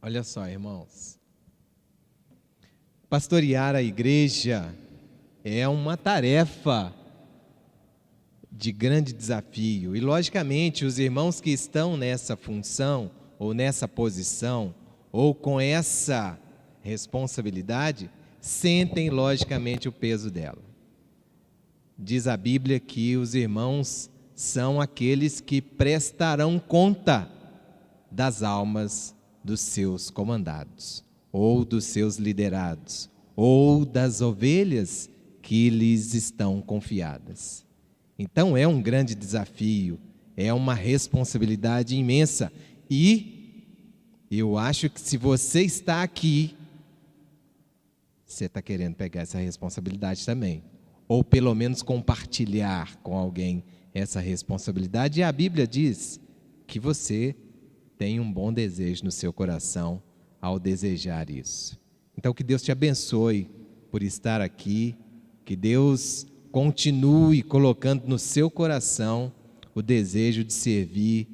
Olha só, irmãos, pastorear a igreja é uma tarefa de grande desafio. E, logicamente, os irmãos que estão nessa função, ou nessa posição, ou com essa responsabilidade, sentem, logicamente, o peso dela. Diz a Bíblia que os irmãos são aqueles que prestarão conta das almas dos seus comandados, ou dos seus liderados, ou das ovelhas que lhes estão confiadas. Então é um grande desafio, é uma responsabilidade imensa. E eu acho que se você está aqui, você está querendo pegar essa responsabilidade também, ou pelo menos compartilhar com alguém essa responsabilidade. E a Bíblia diz que você tem um bom desejo no seu coração ao desejar isso. Então que Deus te abençoe por estar aqui, que Deus continue colocando no seu coração o desejo de servir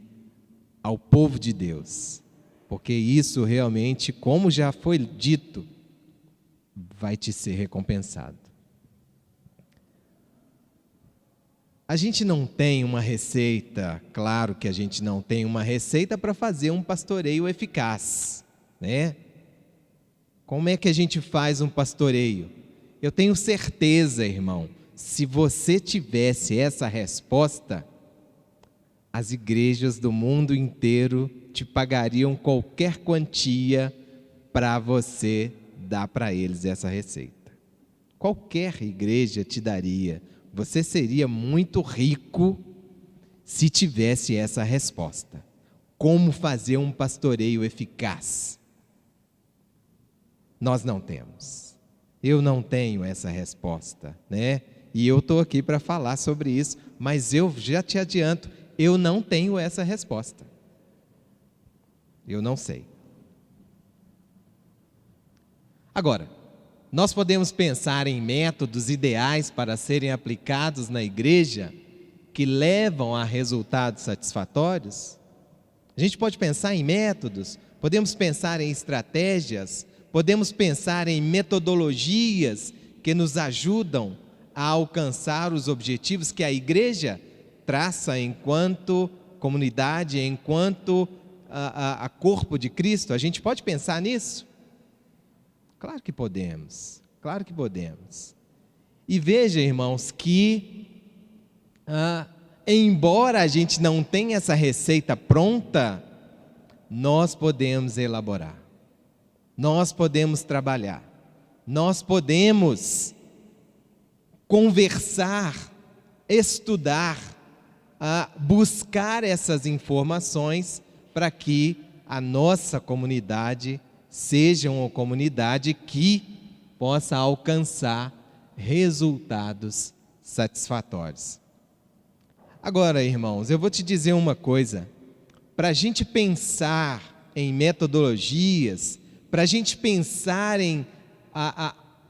ao povo de Deus, porque isso realmente, como já foi dito, vai te ser recompensado. A gente não tem uma receita, claro que a gente não tem uma receita para fazer um pastoreio eficaz, né? Como é que a gente faz um pastoreio? Eu tenho certeza, irmão, se você tivesse essa resposta, as igrejas do mundo inteiro te pagariam qualquer quantia para você dar para eles essa receita. Qualquer igreja te daria. Você seria muito rico se tivesse essa resposta. Como fazer um pastoreio eficaz? Nós não temos. Eu não tenho essa resposta, né? E eu estou aqui para falar sobre isso, mas eu já te adianto, eu não tenho essa resposta. Eu não sei. Agora, nós podemos pensar em métodos ideais para serem aplicados na igreja que levam a resultados satisfatórios? A gente pode pensar em métodos, podemos pensar em estratégias, podemos pensar em metodologias que nos ajudam a alcançar os objetivos que a igreja traça enquanto comunidade, enquanto a corpo de Cristo. A gente pode pensar nisso? Claro que podemos, claro que podemos. E veja, irmãos, que embora a gente não tenha essa receita pronta, nós podemos elaborar, nós podemos trabalhar, nós podemos conversar, estudar, buscar essas informações para que a nossa comunidade seja uma comunidade que possa alcançar resultados satisfatórios. Agora, irmãos, eu vou te dizer uma coisa. Para a gente pensar em metodologias, para a gente pensar em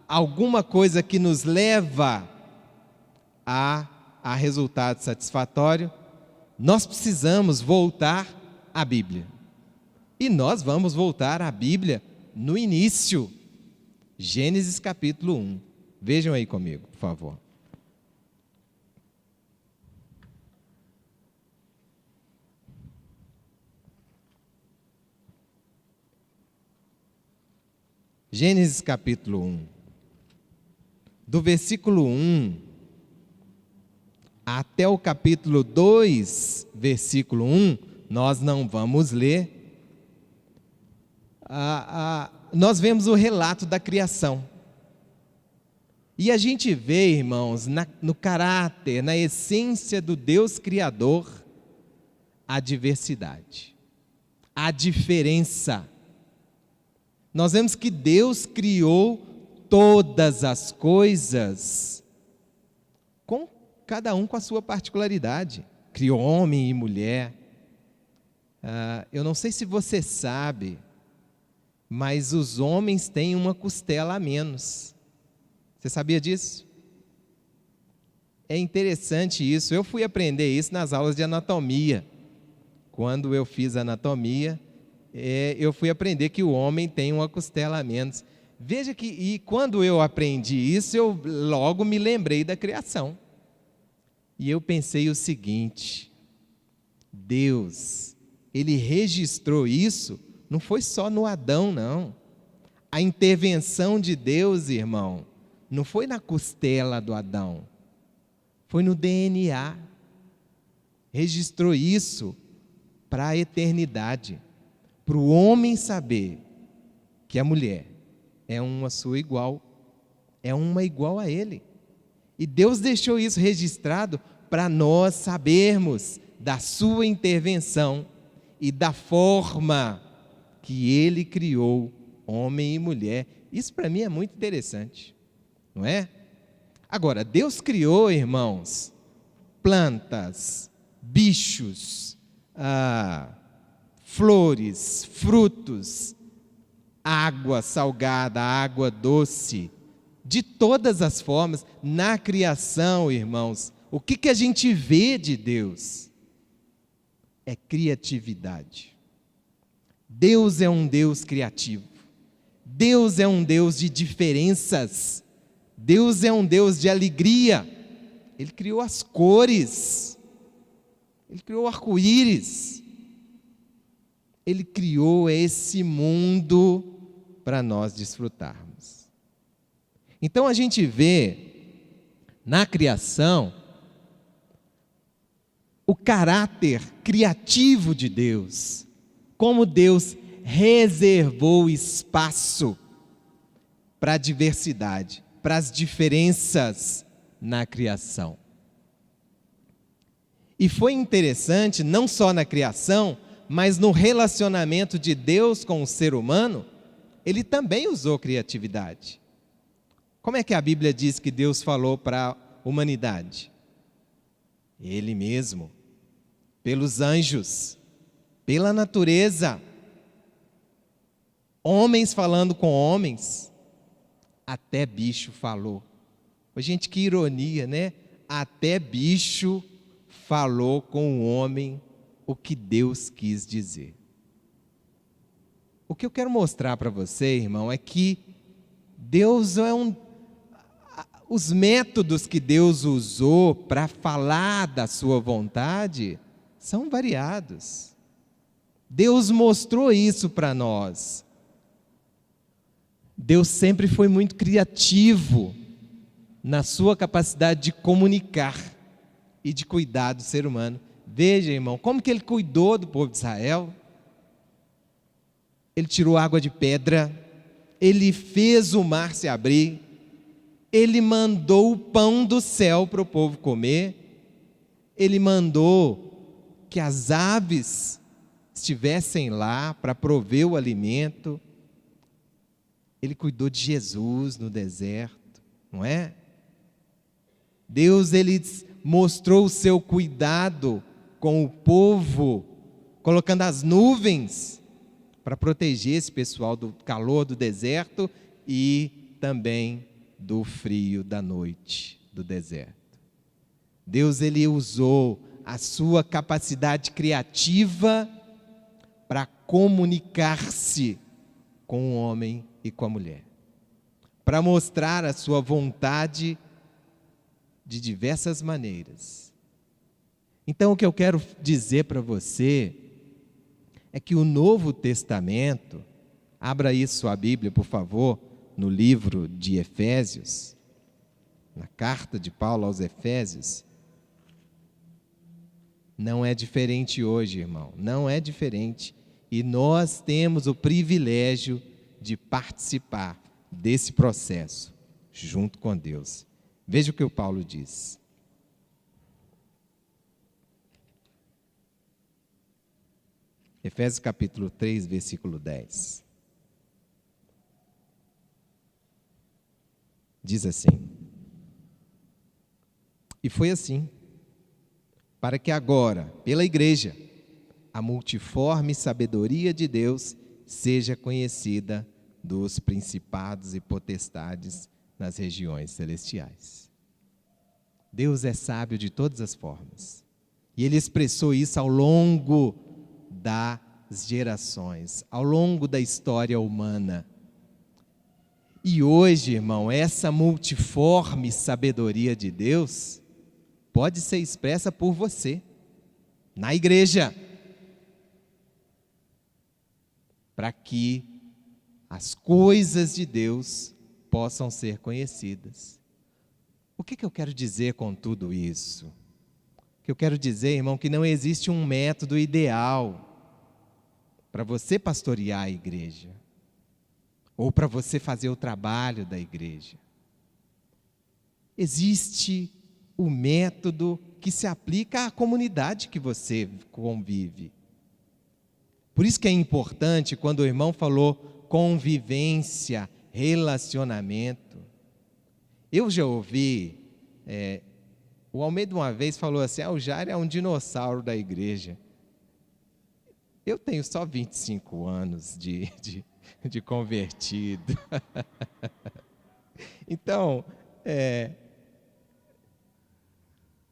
alguma coisa que nos leva a resultado satisfatório, nós precisamos voltar à Bíblia. E nós vamos voltar à Bíblia no início, Gênesis capítulo 1. Vejam aí comigo, por favor. Gênesis capítulo 1. Do versículo 1 até o capítulo 2, versículo 1, nós não vamos ler. Nós vemos o relato da criação. E a gente vê, irmãos, no caráter, na essência do Deus Criador, a diversidade, a diferença. Nós vemos que Deus criou todas as coisas, com cada um com a sua particularidade. Criou homem e mulher. Eu não sei se você sabe, mas os homens têm uma costela a menos. Você sabia disso? É interessante isso. Eu fui aprender isso nas aulas de anatomia. Quando eu fiz anatomia, eu fui aprender que o homem tem uma costela a menos. Veja que, e quando eu aprendi isso, eu logo me lembrei da criação. E eu pensei o seguinte: Deus, Ele registrou isso, não foi só no Adão, não. A intervenção de Deus, irmão, não foi na costela do Adão, foi no DNA. Registrou isso para a eternidade, para o homem saber que a mulher é uma sua igual, é uma igual a ele. E Deus deixou isso registrado para nós sabermos da sua intervenção e da forma que Ele criou homem e mulher. Isso para mim é muito interessante, não é? Agora, Deus criou, irmãos, plantas, bichos, flores, frutos, água salgada, água doce, de todas as formas. Na criação, irmãos, o que a gente vê de Deus? É criatividade. Deus é um Deus criativo. Deus é um Deus de diferenças. Deus é um Deus de alegria. Ele criou as cores. Ele criou o arco-íris. Ele criou esse mundo para nós desfrutarmos. Então a gente vê na criação o caráter criativo de Deus, como Deus reservou espaço para a diversidade, para as diferenças na criação. E foi interessante, não só na criação, mas no relacionamento de Deus com o ser humano, Ele também usou criatividade. Como é que a Bíblia diz que Deus falou para a humanidade? Ele mesmo, pelos anjos, pela natureza, homens falando com homens, até bicho falou. Gente, que ironia, né? Até bicho falou com o homem o que Deus quis dizer. O que eu quero mostrar para você, irmão, é que Deus os métodos que Deus usou para falar da sua vontade são variados. Deus mostrou isso para nós. Deus sempre foi muito criativo na sua capacidade de comunicar e de cuidar do ser humano. Veja, irmão, como que Ele cuidou do povo de Israel. Ele tirou água de pedra, Ele fez o mar se abrir, Ele mandou o pão do céu para o povo comer, Ele mandou que as aves estivessem lá para prover o alimento. Ele cuidou de Jesus no deserto, não é? Deus, Ele mostrou o seu cuidado com o povo, colocando as nuvens para proteger esse pessoal do calor do deserto e também do frio da noite do deserto. Deus, Ele usou a sua capacidade criativa para comunicar-se com o homem e com a mulher, para mostrar a sua vontade de diversas maneiras. Então, o que eu quero dizer para você é que o Novo Testamento, abra aí sua Bíblia, por favor, no livro de Efésios, na carta de Paulo aos Efésios. Não é diferente hoje, irmão, não é diferente. E nós temos o privilégio de participar desse processo junto com Deus. Veja o que o Paulo diz. Efésios capítulo 3, versículo 10. Diz assim: e foi assim, para que agora, pela igreja, a multiforme sabedoria de Deus seja conhecida dos principados e potestades nas regiões celestiais. Deus é sábio de todas as formas. E Ele expressou isso ao longo das gerações, ao longo da história humana. E hoje, irmão, essa multiforme sabedoria de Deus pode ser expressa por você, na igreja, para que as coisas de Deus possam ser conhecidas. O que eu quero dizer com tudo isso? O que eu quero dizer, irmão, que não existe um método ideal para você pastorear a igreja, ou para você fazer o trabalho da igreja. Existe o método que se aplica à comunidade que você convive. Por isso que é importante, quando o irmão falou convivência, relacionamento. Eu já ouvi, o Almeida uma vez falou assim, o Jair é um dinossauro da igreja. Eu tenho só 25 anos de convertido. Então,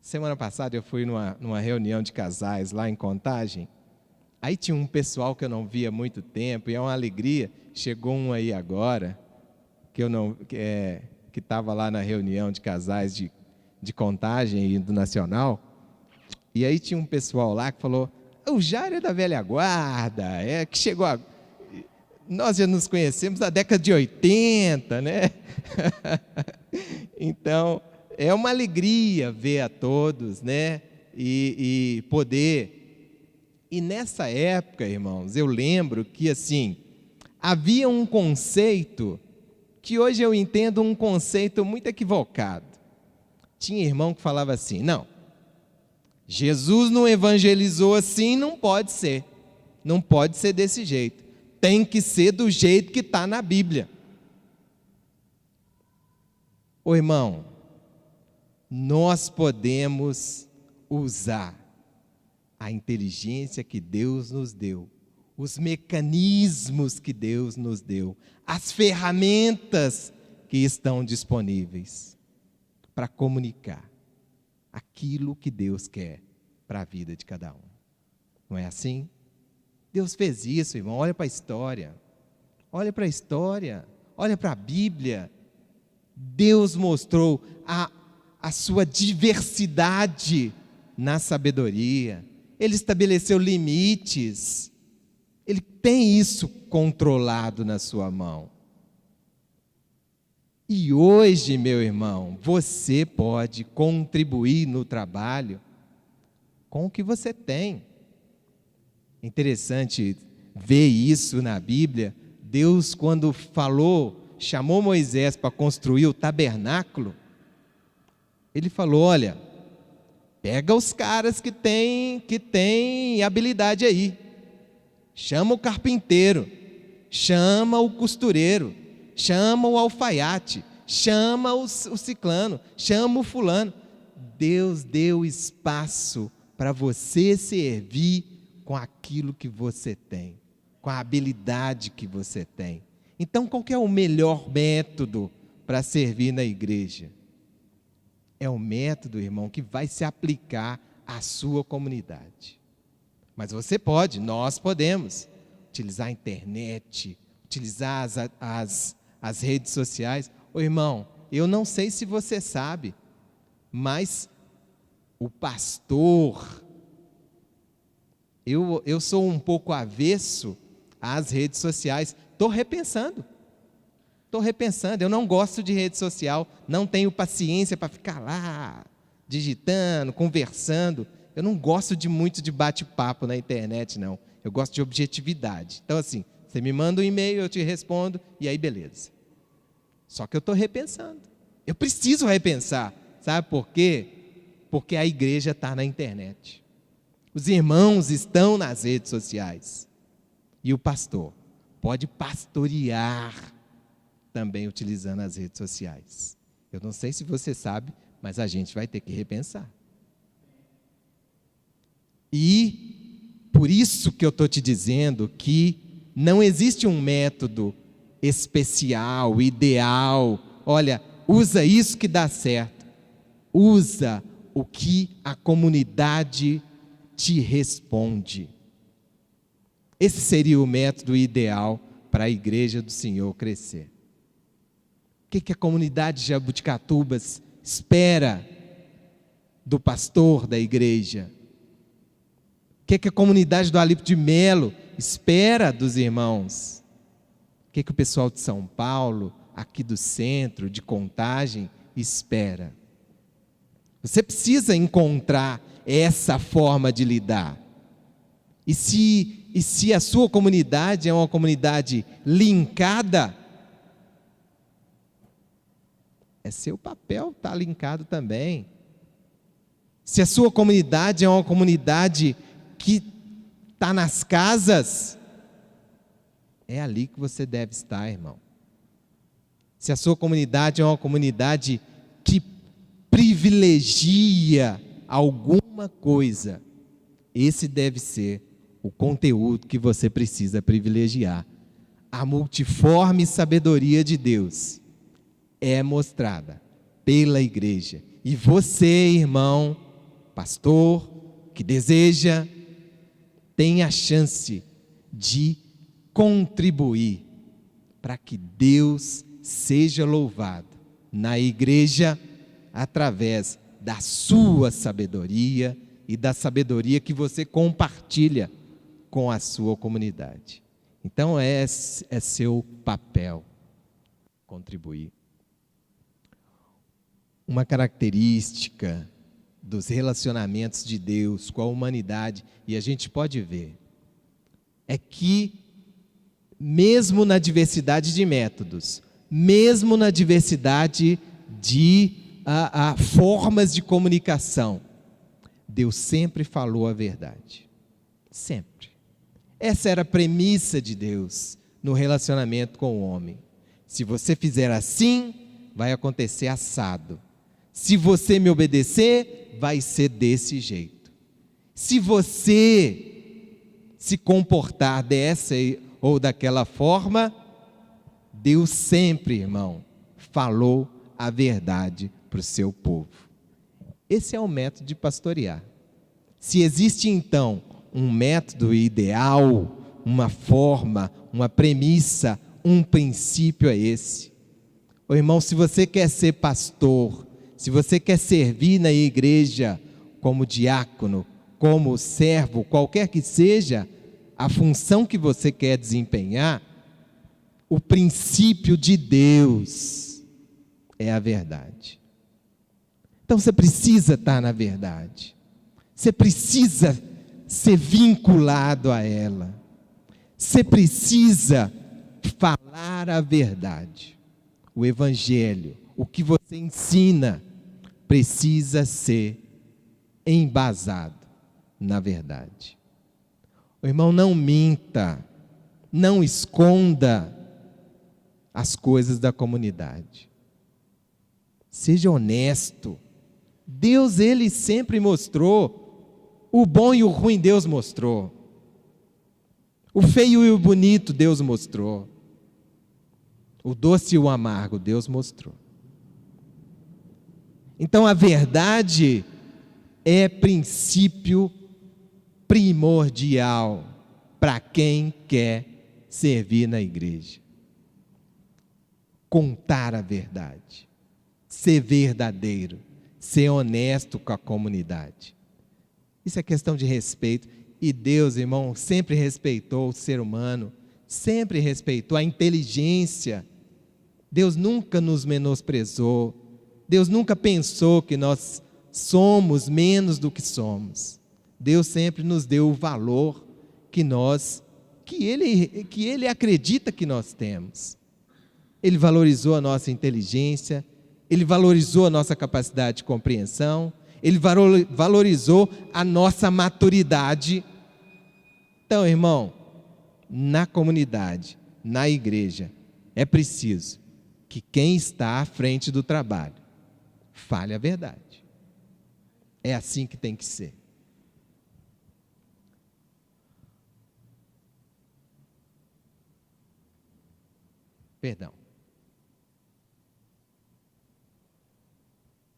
semana passada eu fui numa reunião de casais lá em Contagem. Aí tinha um pessoal que eu não via há muito tempo, e é uma alegria. Chegou um aí agora, que estava lá na reunião de casais de Contagem e do Nacional. E aí tinha um pessoal lá que falou, o Jair é da velha guarda, que chegou a... Nós já nos conhecemos da década de 80, né? Então, é uma alegria ver a todos, né? E poder... E nessa época, irmãos, eu lembro que, assim, havia um conceito que hoje eu entendo um conceito muito equivocado. Tinha irmão que falava assim, não, Jesus não evangelizou assim, não pode ser desse jeito, tem que ser do jeito que está na Bíblia. Ô irmão, nós podemos usar a inteligência que Deus nos deu, os mecanismos que Deus nos deu, as ferramentas que estão disponíveis para comunicar aquilo que Deus quer para a vida de cada um. Não é assim? Deus fez isso, irmão. Olha para a história. Olha para a história. Olha para a Bíblia. Deus mostrou a sua diversidade na sabedoria. Ele estabeleceu limites. Ele tem isso controlado na sua mão. E hoje, meu irmão, você pode contribuir no trabalho com o que você tem. Interessante ver isso na Bíblia. Deus, quando chamou Moisés para construir o tabernáculo, ele falou, olha, pega os caras que têm habilidade aí, chama o carpinteiro, chama o costureiro, chama o alfaiate, chama o ciclano, chama o fulano. Deus deu espaço para você servir com aquilo que você tem, com a habilidade que você tem. Então, qual que é o melhor método para servir na igreja? É um método, irmão, que vai se aplicar à sua comunidade. Mas você pode, nós podemos, utilizar a internet, utilizar as redes sociais. Ô irmão, eu não sei se você sabe, mas o pastor, eu sou um pouco avesso às redes sociais. Estou repensando, eu não gosto de rede social, não tenho paciência para ficar lá, digitando, conversando. Eu não gosto muito de bate-papo na internet, não. Eu gosto de objetividade. Então, assim, você me manda um e-mail, eu te respondo, e aí beleza. Só que eu estou repensando. Eu preciso repensar. Sabe por quê? Porque a igreja está na internet. Os irmãos estão nas redes sociais. E o pastor pode pastorear também utilizando as redes sociais. Eu não sei se você sabe, mas a gente vai ter que repensar. E por isso que eu estou te dizendo que não existe um método especial, ideal. Olha, usa isso que dá certo. Usa o que a comunidade te responde. Esse seria o método ideal para a igreja do Senhor crescer. O que a comunidade de Jabuticatubas espera do pastor da igreja? O que a comunidade do Alípio de Melo espera dos irmãos? O que o pessoal de São Paulo, aqui do centro, de Contagem, espera? Você precisa encontrar essa forma de lidar. E se a sua comunidade é uma comunidade linkada, é seu papel estar linkado também. Se a sua comunidade é uma comunidade que está nas casas, é ali que você deve estar, irmão. Se a sua comunidade é uma comunidade que privilegia alguma coisa, esse deve ser o conteúdo que você precisa privilegiar. A multiforme sabedoria de Deus é mostrada pela igreja. E você, irmão, pastor, que deseja, tem a chance de contribuir para que Deus seja louvado na igreja através da sua sabedoria e da sabedoria que você compartilha com a sua comunidade. Então é seu papel contribuir. Uma característica dos relacionamentos de Deus com a humanidade, e a gente pode ver, é que mesmo na diversidade de métodos, mesmo na diversidade de formas de comunicação, Deus sempre falou a verdade. Sempre. Essa era a premissa de Deus no relacionamento com o homem. Se você fizer assim, vai acontecer assado. Se você me obedecer, vai ser desse jeito. Se você se comportar dessa ou daquela forma, Deus sempre, irmão, falou a verdade para o seu povo. Esse é o método de pastorear. Se existe então um método ideal, uma forma, uma premissa, um princípio, é esse. Ô irmão, se você quer ser pastor, se você quer servir na igreja como diácono, como servo, qualquer que seja a função que você quer desempenhar, o princípio de Deus é a verdade. Então você precisa estar na verdade. Você precisa ser vinculado a ela. Você precisa falar a verdade. O evangelho, o que você ensina, precisa ser embasado na verdade. O irmão, não minta, não esconda as coisas da comunidade. Seja honesto. Deus, Ele sempre mostrou. O bom e o ruim Deus mostrou. O feio e o bonito Deus mostrou. O doce e o amargo Deus mostrou. Então a verdade é princípio primordial para quem quer servir na igreja. Contar a verdade, ser verdadeiro, ser honesto com a comunidade. Isso é questão de respeito. E Deus, irmão, sempre respeitou o ser humano, sempre respeitou a inteligência. Deus nunca nos menosprezou. Deus nunca pensou que nós somos menos do que somos. Deus sempre nos deu o valor que Ele acredita que nós temos. Ele valorizou a nossa inteligência, Ele valorizou a nossa capacidade de compreensão, Ele valorizou a nossa maturidade. Então, irmão, na comunidade, na igreja, é preciso que quem está à frente do trabalho fale a verdade. É assim que tem que ser. Perdão.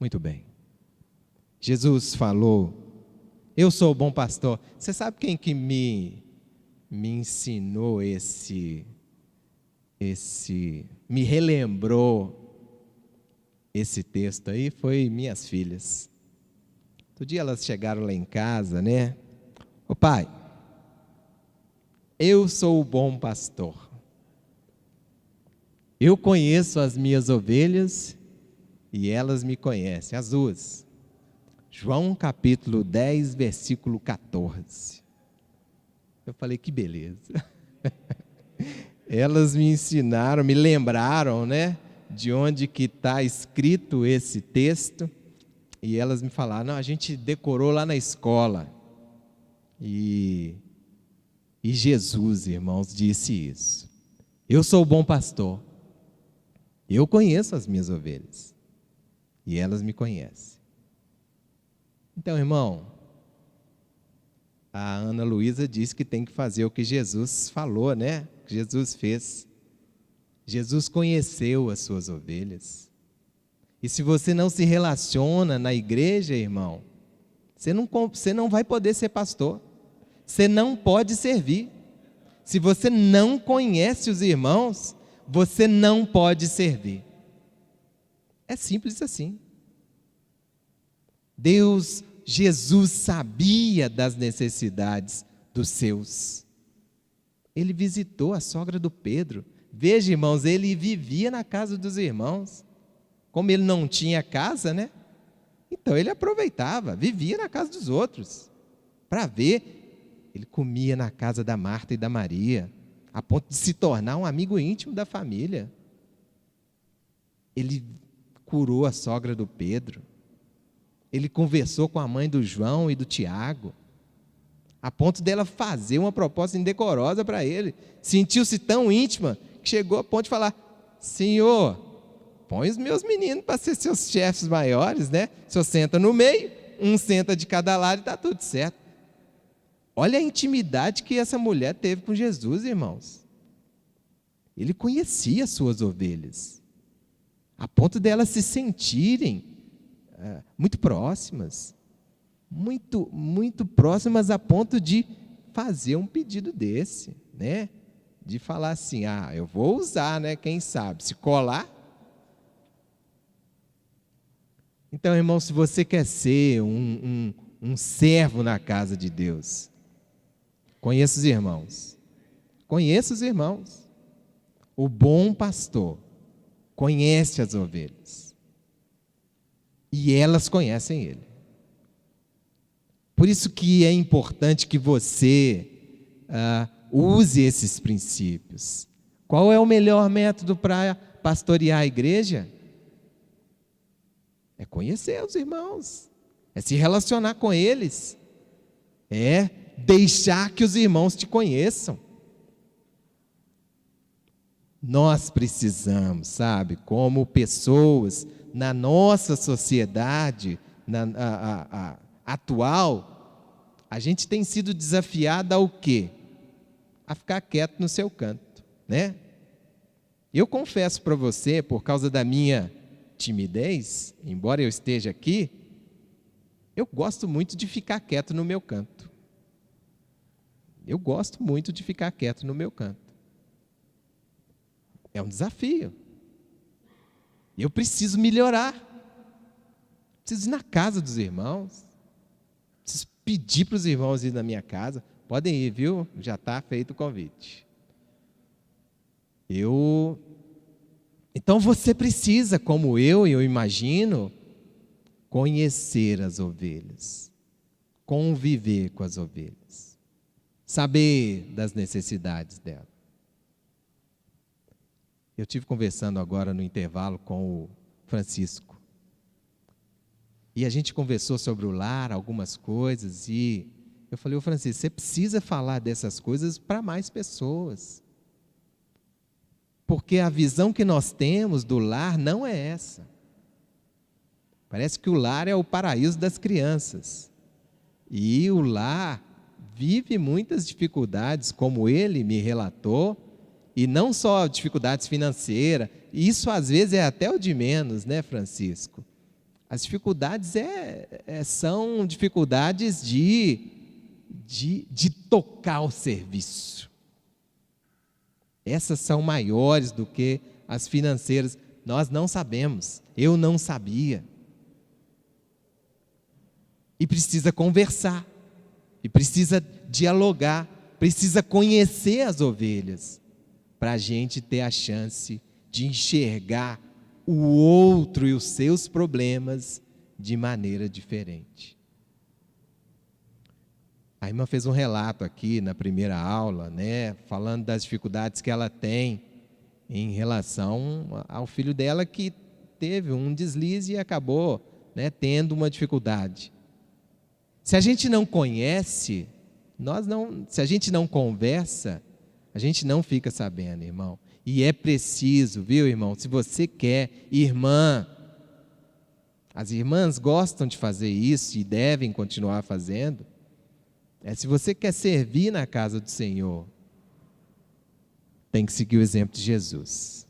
Muito bem. Jesus falou: eu sou o bom pastor. Você sabe quem que me me ensinou me relembrou esse texto aí foi minhas filhas. Outro dia elas chegaram lá em casa, né? Ô pai, eu sou o bom pastor. Eu conheço as minhas ovelhas e elas me conhecem, as duas. João capítulo 10, versículo 14. Eu falei, que beleza. Elas me ensinaram, me lembraram, né, de onde que está escrito esse texto. E elas me falaram, não, a gente decorou lá na escola. E Jesus, irmãos, disse isso. Eu sou o bom pastor. Eu conheço as minhas ovelhas. E elas me conhecem. Então, irmão, a Ana Luísa disse que tem que fazer o que Jesus falou, né? O que Jesus fez. Jesus conheceu as suas ovelhas. E se você não se relaciona na igreja, irmão, você não vai poder ser pastor. Você não pode servir. Se você não conhece os irmãos, você não pode servir. É simples assim. Jesus sabia das necessidades dos seus. Ele visitou a sogra do Pedro. Veja, irmãos, ele vivia na casa dos irmãos. Como ele não tinha casa, né? Então ele aproveitava, vivia na casa dos outros. Para ver, ele comia na casa da Marta e da Maria, a ponto de se tornar um amigo íntimo da família. Ele curou a sogra do Pedro. Ele conversou com a mãe do João e do Tiago, a ponto dela fazer uma proposta indecorosa para ele. Sentiu-se tão íntima que chegou a ponto de falar: Senhor, põe os meus meninos para ser seus chefes maiores, né? O senhor senta no meio, um senta de cada lado e está tudo certo. Olha a intimidade que essa mulher teve com Jesus, irmãos. Ele conhecia as suas ovelhas, a ponto delas se sentirem muito próximas, muito próximas, a ponto de fazer um pedido desse, né? De falar assim, eu vou usar, né? Quem sabe, se colar. Então, irmão, se você quer ser um servo na casa de Deus, conheça os irmãos. Conheça os irmãos. O bom pastor conhece as ovelhas. E elas conhecem ele. Por isso que é importante que você use esses princípios. Qual é o melhor método para pastorear a igreja? É conhecer os irmãos, é se relacionar com eles, é deixar que os irmãos te conheçam. Nós precisamos, sabe, como pessoas na nossa sociedade atual, a gente tem sido desafiado ao quê? A ficar quieto no seu canto, né? Eu confesso para você, por causa da minha timidez, embora eu esteja aqui, eu gosto muito de ficar quieto no meu canto. Eu gosto muito de ficar quieto no meu canto. É um desafio. Eu preciso melhorar. Preciso ir na casa dos irmãos. Preciso pedir para os irmãos ir na minha casa. Podem ir, viu? Já está feito o convite. Então você precisa, como eu imagino, conhecer as ovelhas, conviver com as ovelhas, saber das necessidades delas. Eu estive conversando agora no intervalo com o Francisco. E a gente conversou sobre o lar, algumas coisas, e eu falei, Francisco, você precisa falar dessas coisas para mais pessoas. Porque a visão que nós temos do lar não é essa. Parece que o lar é o paraíso das crianças. E o lar vive muitas dificuldades, como ele me relatou, e não só dificuldades financeiras, isso às vezes é até o de menos, né, Francisco? As dificuldades são dificuldades de de tocar o serviço. Essas são maiores do que as financeiras. Nós não sabemos, eu não sabia. E precisa conversar, e precisa dialogar, precisa conhecer as ovelhas, para a gente ter a chance de enxergar o outro e os seus problemas de maneira diferente. A irmã fez um relato aqui na primeira aula, né, falando das dificuldades que ela tem em relação ao filho dela que teve um deslize e acabou, né, tendo uma dificuldade. Se a gente não conhece, se a gente não conversa, a gente não fica sabendo, irmão. E é preciso, viu, irmão? Se você quer, irmã, as irmãs gostam de fazer isso e devem continuar fazendo. Se você quer servir na casa do Senhor, tem que seguir o exemplo de Jesus.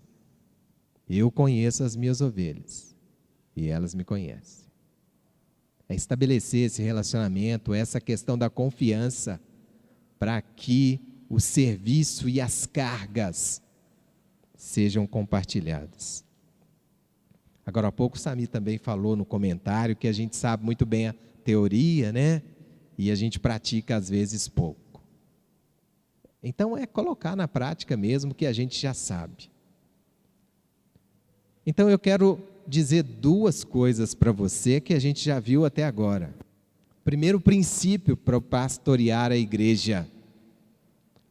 Eu conheço as minhas ovelhas e elas me conhecem. É estabelecer esse relacionamento, essa questão da confiança, para que o serviço e as cargas sejam compartilhadas. Agora há pouco o Samir também falou no comentário que a gente sabe muito bem a teoria, né? E a gente pratica às vezes pouco. Então é colocar na prática mesmo que a gente já sabe. Então eu quero dizer duas coisas para você que a gente já viu até agora. Primeiro princípio para pastorear a igreja: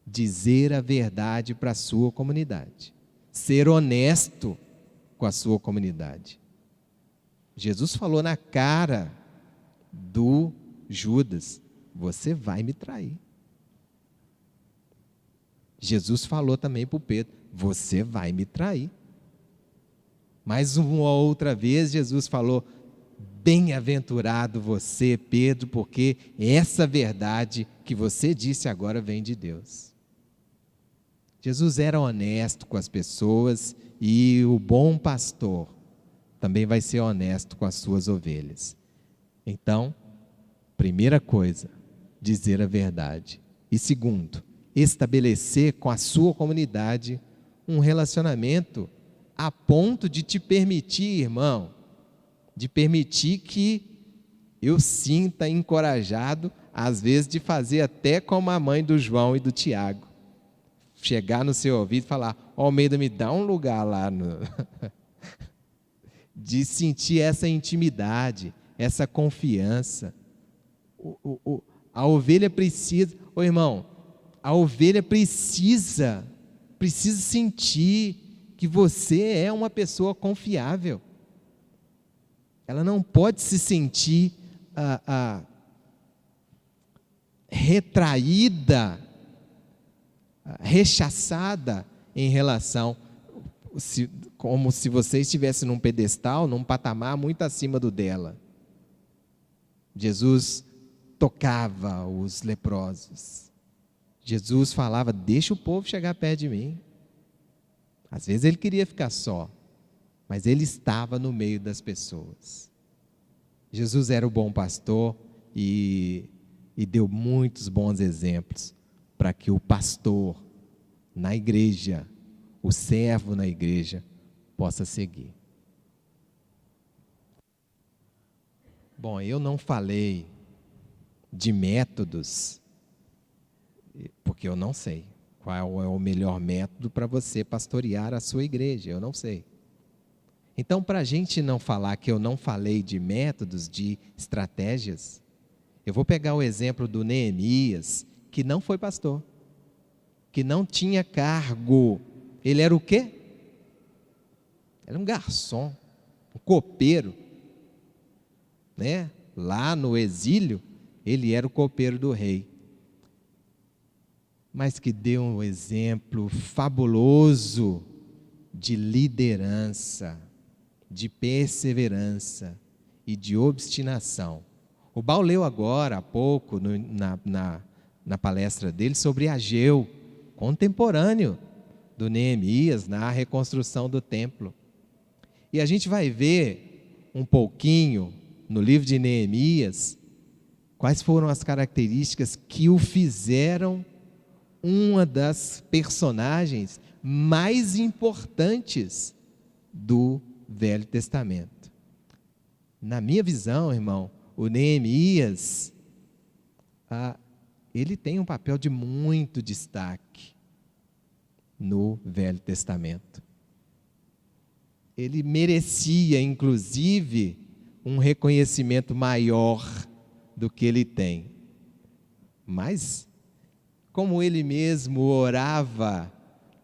dizer a verdade para a sua comunidade, ser honesto com a sua comunidade. Jesus falou na cara do Judas: você vai me trair. Jesus falou também para o Pedro: você vai me trair. Mais uma outra vez Jesus falou: bem-aventurado você, Pedro, porque essa verdade que você disse agora vem de Deus. Jesus era honesto com as pessoas e o bom pastor também vai ser honesto com as suas ovelhas. Então, primeira coisa, dizer a verdade. E segundo, estabelecer com a sua comunidade um relacionamento a ponto de te permitir, irmão, de permitir que eu sinta encorajado, às vezes, de fazer até como a mãe do João e do Tiago. Chegar no seu ouvido e falar: Almeida, me dá um lugar lá. De sentir essa intimidade, essa confiança. A ovelha precisa, irmão, a ovelha precisa sentir que você é uma pessoa confiável. Ela não pode se sentir retraída, rechaçada em relação, como se você estivesse num pedestal, num patamar muito acima do dela. Jesus tocava os leprosos. Jesus falava: deixa o povo chegar perto de mim. Às vezes ele queria ficar só, mas ele estava no meio das pessoas. Jesus era o bom pastor e deu muitos bons exemplos para que o pastor na igreja, o servo na igreja, possa seguir. Bom, eu não falei de métodos, porque eu não sei qual é o melhor método para você pastorear a sua igreja, eu não sei. Então, para a gente não falar que eu não falei de métodos, de estratégias, eu vou pegar o exemplo do Neemias, que não foi pastor, que não tinha cargo. Ele era o quê? Era um garçom, um copeiro, né? Lá no exílio, ele era o copeiro do rei. Mas que deu um exemplo fabuloso de liderança, de perseverança e de obstinação. O Baú leu agora, há pouco, na palestra dele, sobre Ageu, contemporâneo do Neemias, na reconstrução do templo. E a gente vai ver um pouquinho, no livro de Neemias, Quais foram as características que o fizeram uma das personagens mais importantes do Velho Testamento? Na minha visão, irmão, o Neemias, ele tem um papel de muito destaque no Velho Testamento. Ele merecia, inclusive, um reconhecimento maior do que ele tem. Mas, como ele mesmo orava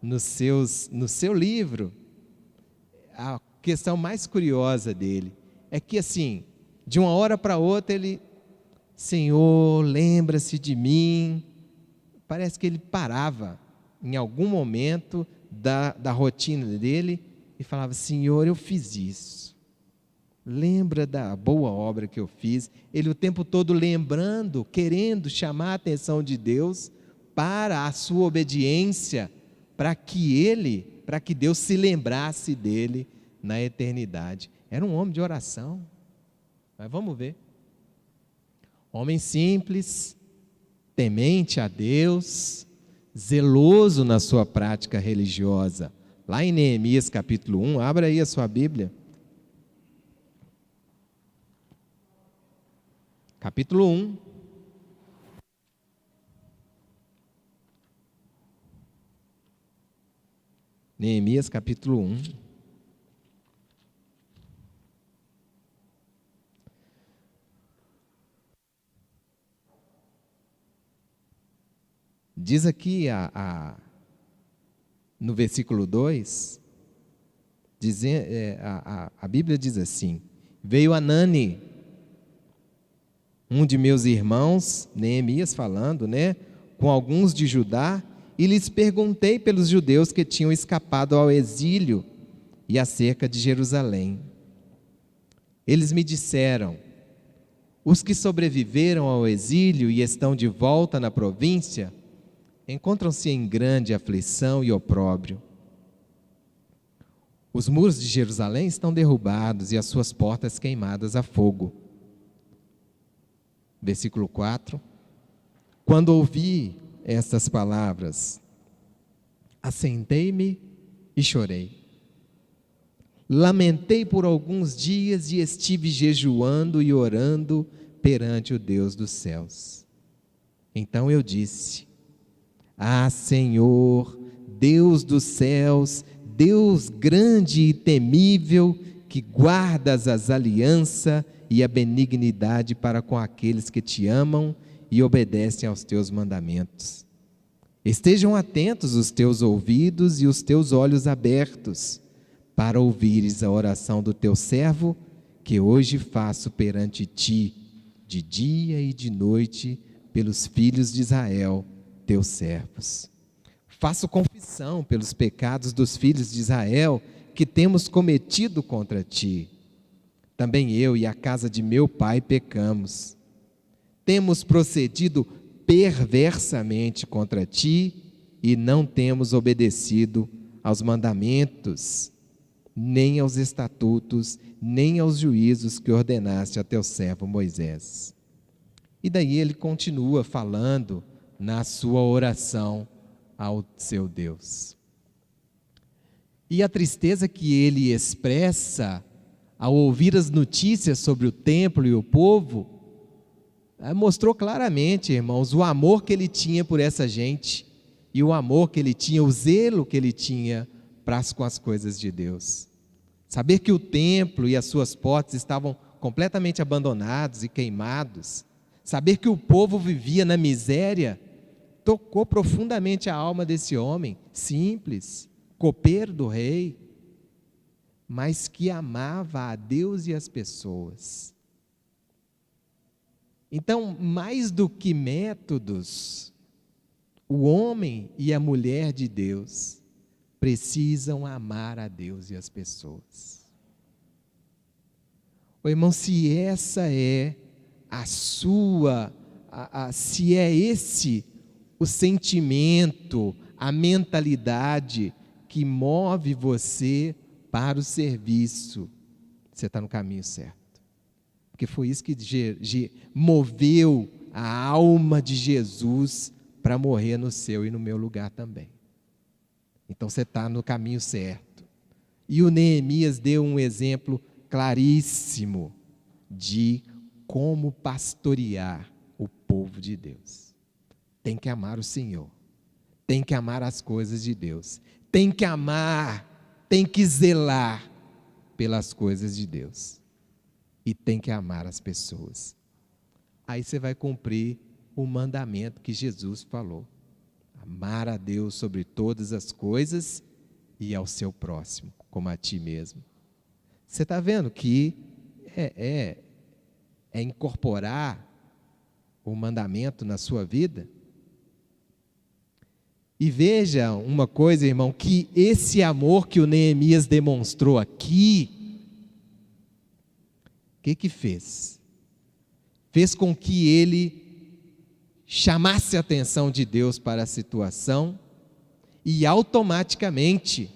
no seu livro, a questão mais curiosa dele é que, assim, de uma hora para outra, ele: Senhor, lembra-se de mim. Parece que ele parava em algum momento da rotina dele e falava: Senhor, eu fiz isso. Lembra da boa obra que eu fiz. Ele o tempo todo lembrando, querendo chamar a atenção de Deus para a sua obediência, para que Deus se lembrasse dele na eternidade. Era um homem de oração. Mas vamos ver. Homem simples, temente a Deus, zeloso na sua prática religiosa. Lá em Neemias capítulo 1, abra aí a sua Bíblia. Capítulo 1. Neemias capítulo 1. Diz aqui no versículo 2, a Bíblia diz assim: veio Anani, um de meus irmãos, Neemias falando, com alguns de Judá, e lhes perguntei pelos judeus que tinham escapado ao exílio e acerca de Jerusalém. Eles me disseram: os que sobreviveram ao exílio e estão de volta na província encontram-se em grande aflição e opróbrio. Os muros de Jerusalém estão derrubados e as suas portas queimadas a fogo. Versículo 4. Quando ouvi estas palavras, assentei-me e chorei. Lamentei por alguns dias e estive jejuando e orando perante o Deus dos céus. Então eu disse: Ah, Senhor, Deus dos céus, Deus grande e temível, que guardas as alianças e a benignidade para com aqueles que te amam e obedecem aos teus mandamentos. Estejam atentos os teus ouvidos e os teus olhos abertos, para ouvires a oração do teu servo, que hoje faço perante ti, de dia e de noite, pelos filhos de Israel, teus servos. Faço confissão pelos pecados dos filhos de Israel que temos cometido contra ti. Também eu e a casa de meu pai pecamos. Temos procedido perversamente contra ti e não temos obedecido aos mandamentos, nem aos estatutos, nem aos juízos que ordenaste a teu servo Moisés. E daí ele continua falando na sua oração ao seu Deus. E a tristeza que ele expressa ao ouvir as notícias sobre o templo e o povo, mostrou claramente, irmãos, o amor que ele tinha por essa gente, e o amor que ele tinha, o zelo que ele tinha com as coisas de Deus. Saber que o templo e as suas portas estavam completamente abandonados e queimados, saber que o povo vivia na miséria, tocou profundamente a alma desse homem, simples, copeiro do rei, mas que amava a Deus e as pessoas. Então, mais do que métodos, o homem e a mulher de Deus precisam amar a Deus e as pessoas. Ô, irmão, se essa é a sua, se é esse o sentimento, a mentalidade que move você para o serviço, você está no caminho certo. Porque foi isso que moveu a alma de Jesus para morrer no seu e no meu lugar também. Então você está no caminho certo. E o Neemias deu um exemplo claríssimo de como pastorear o povo de Deus. Tem que amar o Senhor, tem que amar as coisas de Deus, tem que amar, tem que zelar pelas coisas de Deus e tem que amar as pessoas. Aí você vai cumprir o mandamento que Jesus falou: amar a Deus sobre todas as coisas e ao seu próximo como a ti mesmo. Você está vendo que é incorporar o mandamento na sua vida? E veja uma coisa, irmão, que esse amor que o Neemias demonstrou aqui, o que fez? Fez com que ele chamasse a atenção de Deus para a situação e automaticamente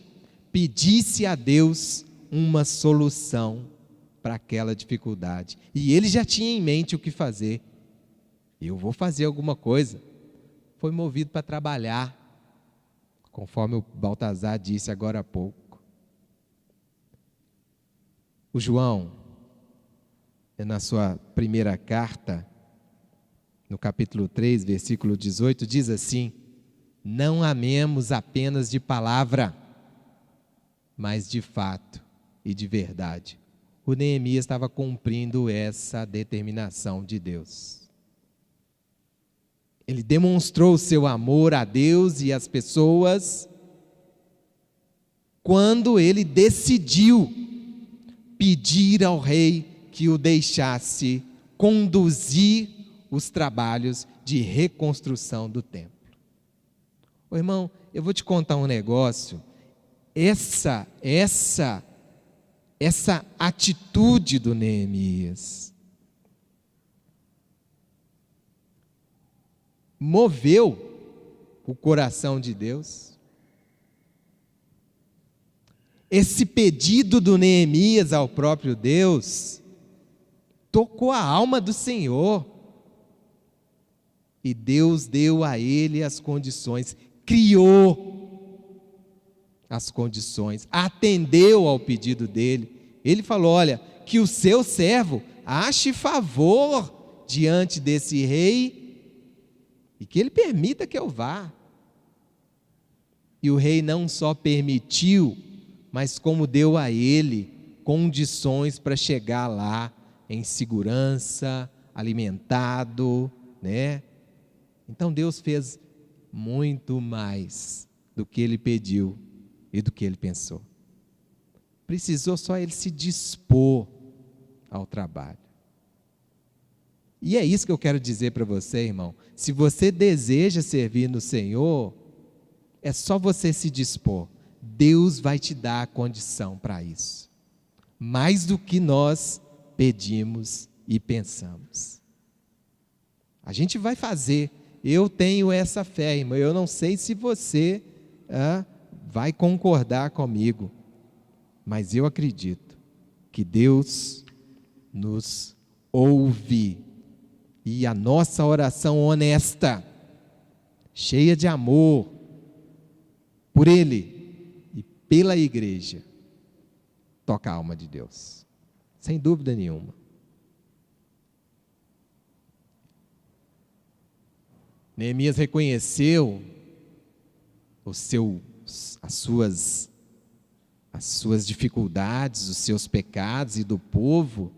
pedisse a Deus uma solução para aquela dificuldade. E ele já tinha em mente o que fazer. Eu vou fazer alguma coisa. Foi movido para trabalhar, conforme o Baltazar disse agora há pouco. O João, na sua primeira carta, no capítulo 3, versículo 18, diz assim: não amemos apenas de palavra, mas de fato e de verdade. O Neemias estava cumprindo essa determinação de Deus. Ele demonstrou o seu amor a Deus e às pessoas quando ele decidiu pedir ao rei que o deixasse conduzir os trabalhos de reconstrução do templo. Ô, irmão, eu vou te contar um negócio. Essa atitude do Neemias moveu o coração de Deus. Esse pedido do Neemias ao próprio Deus tocou a alma do Senhor. E Deus deu a ele as condições, criou as condições, atendeu ao pedido dele. Ele falou: olha, que o seu servo ache favor diante desse rei e que ele permita que eu vá. E o rei não só permitiu, mas como deu a ele condições para chegar lá em segurança, alimentado, né? Então Deus fez muito mais do que ele pediu e do que ele pensou. Precisou só ele se dispor ao trabalho. E é isso que eu quero dizer para você, irmão. Se você deseja servir no Senhor, é só você se dispor. Deus vai te dar a condição para isso. Mais do que nós pedimos e pensamos. A gente vai fazer. Eu tenho essa fé, irmão. Eu não sei se você vai concordar comigo, mas eu acredito que Deus nos ouve. E a nossa oração honesta, cheia de amor por Ele e pela igreja, toca a alma de Deus, sem dúvida nenhuma. Neemias reconheceu as suas dificuldades, os seus pecados e do povo,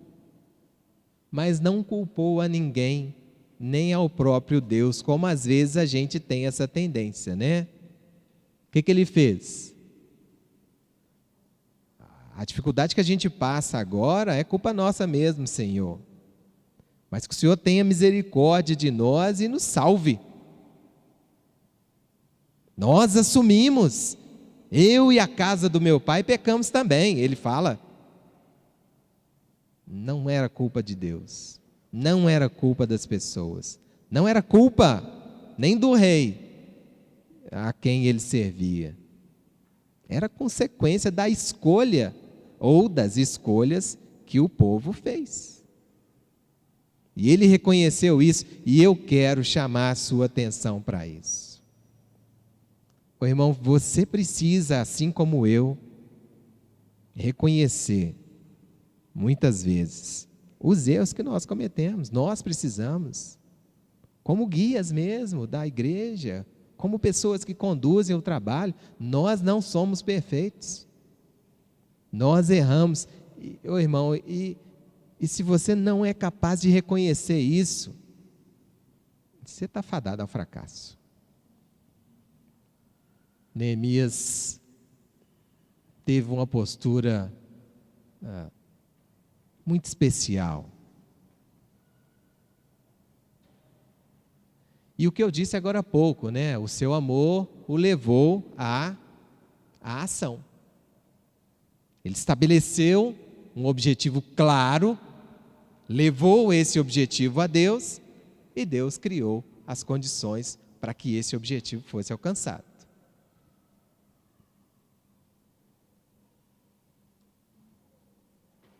mas não culpou a ninguém, nem ao próprio Deus, como às vezes a gente tem essa tendência, né? O que ele fez? A dificuldade que a gente passa agora é culpa nossa mesmo, Senhor. Mas que o Senhor tenha misericórdia de nós e nos salve. Nós assumimos, eu e a casa do meu pai pecamos também. Ele fala, não era culpa de Deus, não era culpa das pessoas, não era culpa nem do rei a quem ele servia. Era consequência da escolha ou das escolhas que o povo fez. E ele reconheceu isso, e eu quero chamar a sua atenção para isso. Ô irmão, você precisa, assim como eu, reconhecer, muitas vezes, os erros que nós cometemos. Nós precisamos, como guias mesmo da igreja, como pessoas que conduzem o trabalho, nós não somos perfeitos. Nós erramos. Ô irmão, e se você não é capaz de reconhecer isso, você está fadado ao fracasso. Neemias teve uma postura muito especial. E o que eu disse agora há pouco, né? O seu amor o levou à ação. Ele estabeleceu um objetivo claro, levou esse objetivo a Deus, e Deus criou as condições para que esse objetivo fosse alcançado.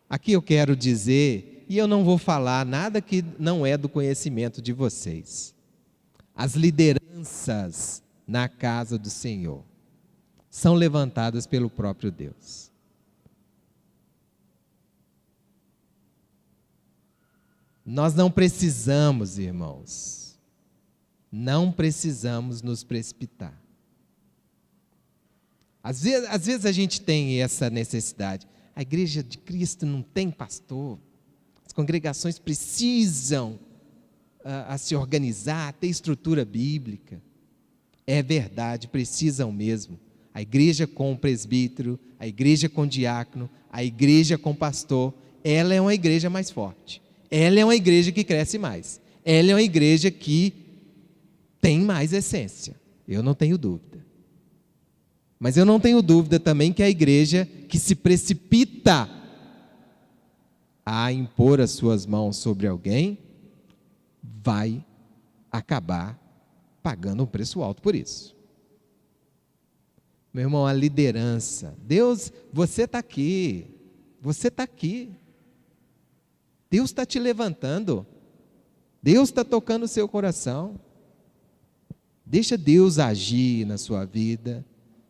Aqui eu quero dizer, e eu não vou falar nada que não é do conhecimento de vocês. As lideranças na casa do Senhor são levantadas pelo próprio Deus. Nós não precisamos, irmãos, não precisamos nos precipitar. Às vezes a gente tem essa necessidade. A igreja de Cristo não tem pastor. As congregações precisam a se organizar, ter estrutura bíblica. É verdade, precisam mesmo. A igreja com o presbítero, a igreja com o diácono, a igreja com o pastor, ela é uma igreja mais forte. Ela é uma igreja que cresce mais. Ela é uma igreja que tem mais essência. Eu não tenho dúvida. Mas eu não tenho dúvida também que a igreja que se precipita a impor as suas mãos sobre alguém, vai acabar pagando um preço alto por isso. Meu irmão, a liderança. Deus, você está aqui. Você está aqui. Deus está te levantando. Deus está tocando o seu coração. Deixa Deus agir na sua vida.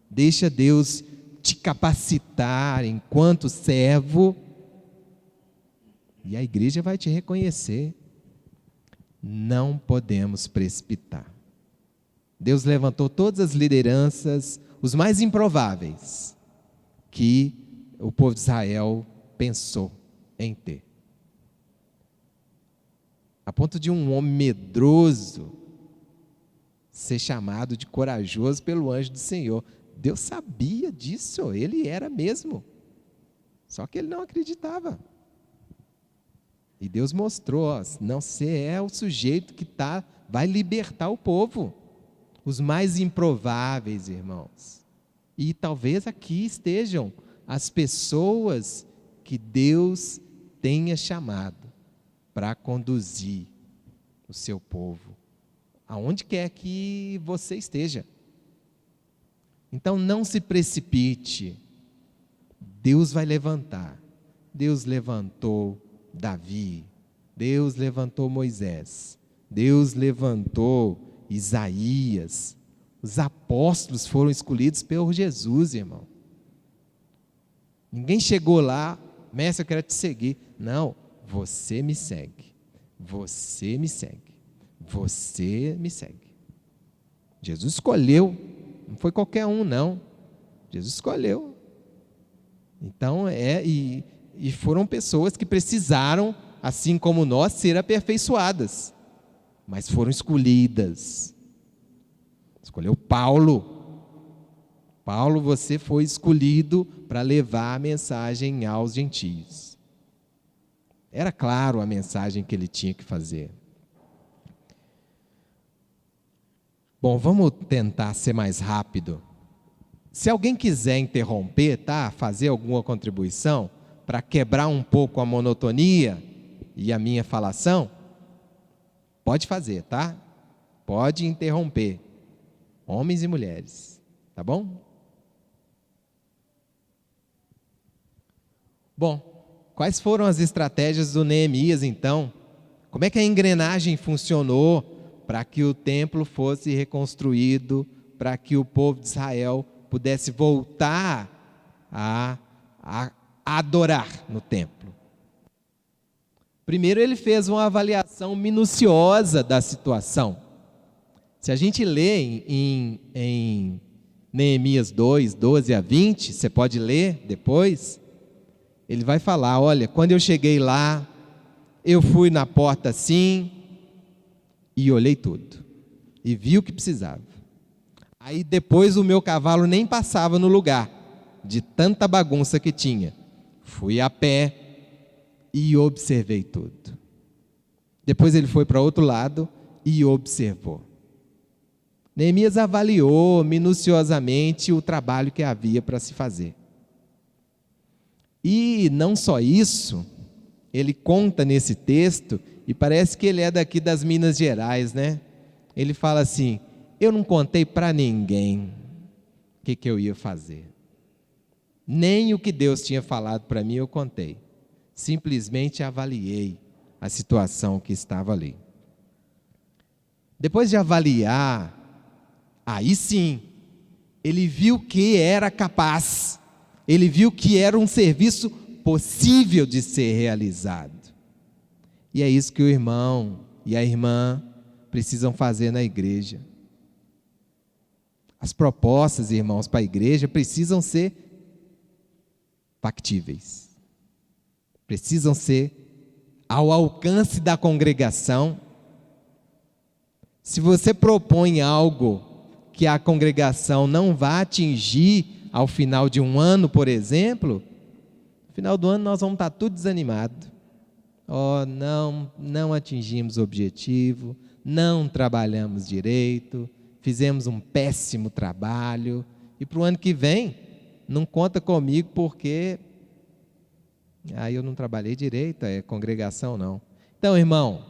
Deixa Deus te capacitar enquanto servo. E a igreja vai te reconhecer. Não podemos precipitar. Deus levantou todas as lideranças, os mais improváveis, que o povo de Israel pensou em ter. A ponto de um homem medroso ser chamado de corajoso pelo anjo do Senhor. Deus sabia disso, ele era mesmo. Só que ele não acreditava. E Deus mostrou, ó, não, você é o sujeito que vai libertar o povo. Os mais improváveis, irmãos. E talvez aqui estejam as pessoas que Deus tenha chamado para conduzir o seu povo, aonde quer que você esteja. Então não se precipite. Deus vai levantar. Deus levantou Davi, Deus levantou Moisés, Deus levantou Isaías. Os apóstolos foram escolhidos por Jesus, irmão. Ninguém chegou lá, mestre, eu quero te seguir. Não, você me segue, você me segue, você me segue. Jesus escolheu, não foi qualquer um não, Jesus escolheu. Então e foram pessoas que precisaram, assim como nós, ser aperfeiçoadas, mas foram escolhidas. Escolheu Paulo. Paulo, você foi escolhido para levar a mensagem aos gentios. Era claro a mensagem que ele tinha que fazer. Bom, vamos tentar ser mais rápido. Se alguém quiser interromper, tá? Fazer alguma contribuição, para quebrar um pouco a monotonia e a minha falação, pode fazer, tá? Pode interromper, homens e mulheres, tá bom? Bom, quais foram as estratégias do Neemias, então? Como é que a engrenagem funcionou para que o templo fosse reconstruído, para que o povo de Israel pudesse voltar a adorar no templo? Primeiro, ele fez uma avaliação minuciosa da situação. Se a gente lê em Neemias 2, 12 a 20, você pode ler depois, ele vai falar, olha, quando eu cheguei lá, eu fui na porta assim, e olhei tudo, e vi o que precisava. Aí depois o meu cavalo nem passava no lugar, de tanta bagunça que tinha. Fui a pé e observei tudo. Depois ele foi para outro lado e observou. Neemias avaliou minuciosamente o trabalho que havia para se fazer. E não só isso, ele conta nesse texto, e parece que ele é daqui das Minas Gerais, né? Ele fala assim, eu não contei para ninguém o que eu ia fazer. Nem o que Deus tinha falado para mim eu contei. Simplesmente avaliei a situação que estava ali. Depois de avaliar, aí sim, ele viu que era capaz, ele viu que era um serviço possível de ser realizado. E é isso que o irmão e a irmã precisam fazer na igreja. As propostas, irmãos, para a igreja precisam ser factíveis. Precisam ser ao alcance da congregação. Se você propõe algo que a congregação não vai atingir ao final de um ano, por exemplo, no final do ano nós vamos estar tudo desanimado. Não atingimos o objetivo, não trabalhamos direito, fizemos um péssimo trabalho, e para o ano que vem, não conta comigo porque eu não trabalhei direito, congregação não. Então, irmão,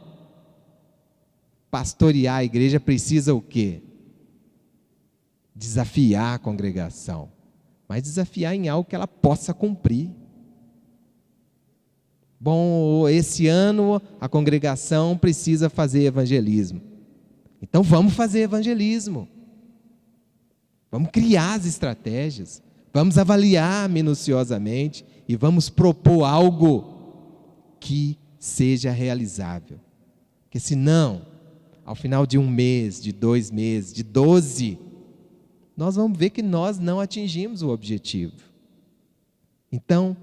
pastorear a igreja precisa o quê? Desafiar a congregação, mas desafiar em algo que ela possa cumprir. Bom, esse ano a congregação precisa fazer evangelismo. Então vamos fazer evangelismo. Vamos criar as estratégias. Vamos avaliar minuciosamente e vamos propor algo que seja realizável. Porque senão, ao final de um mês, de 2 meses, de 12, nós vamos ver que nós não atingimos o objetivo. Então,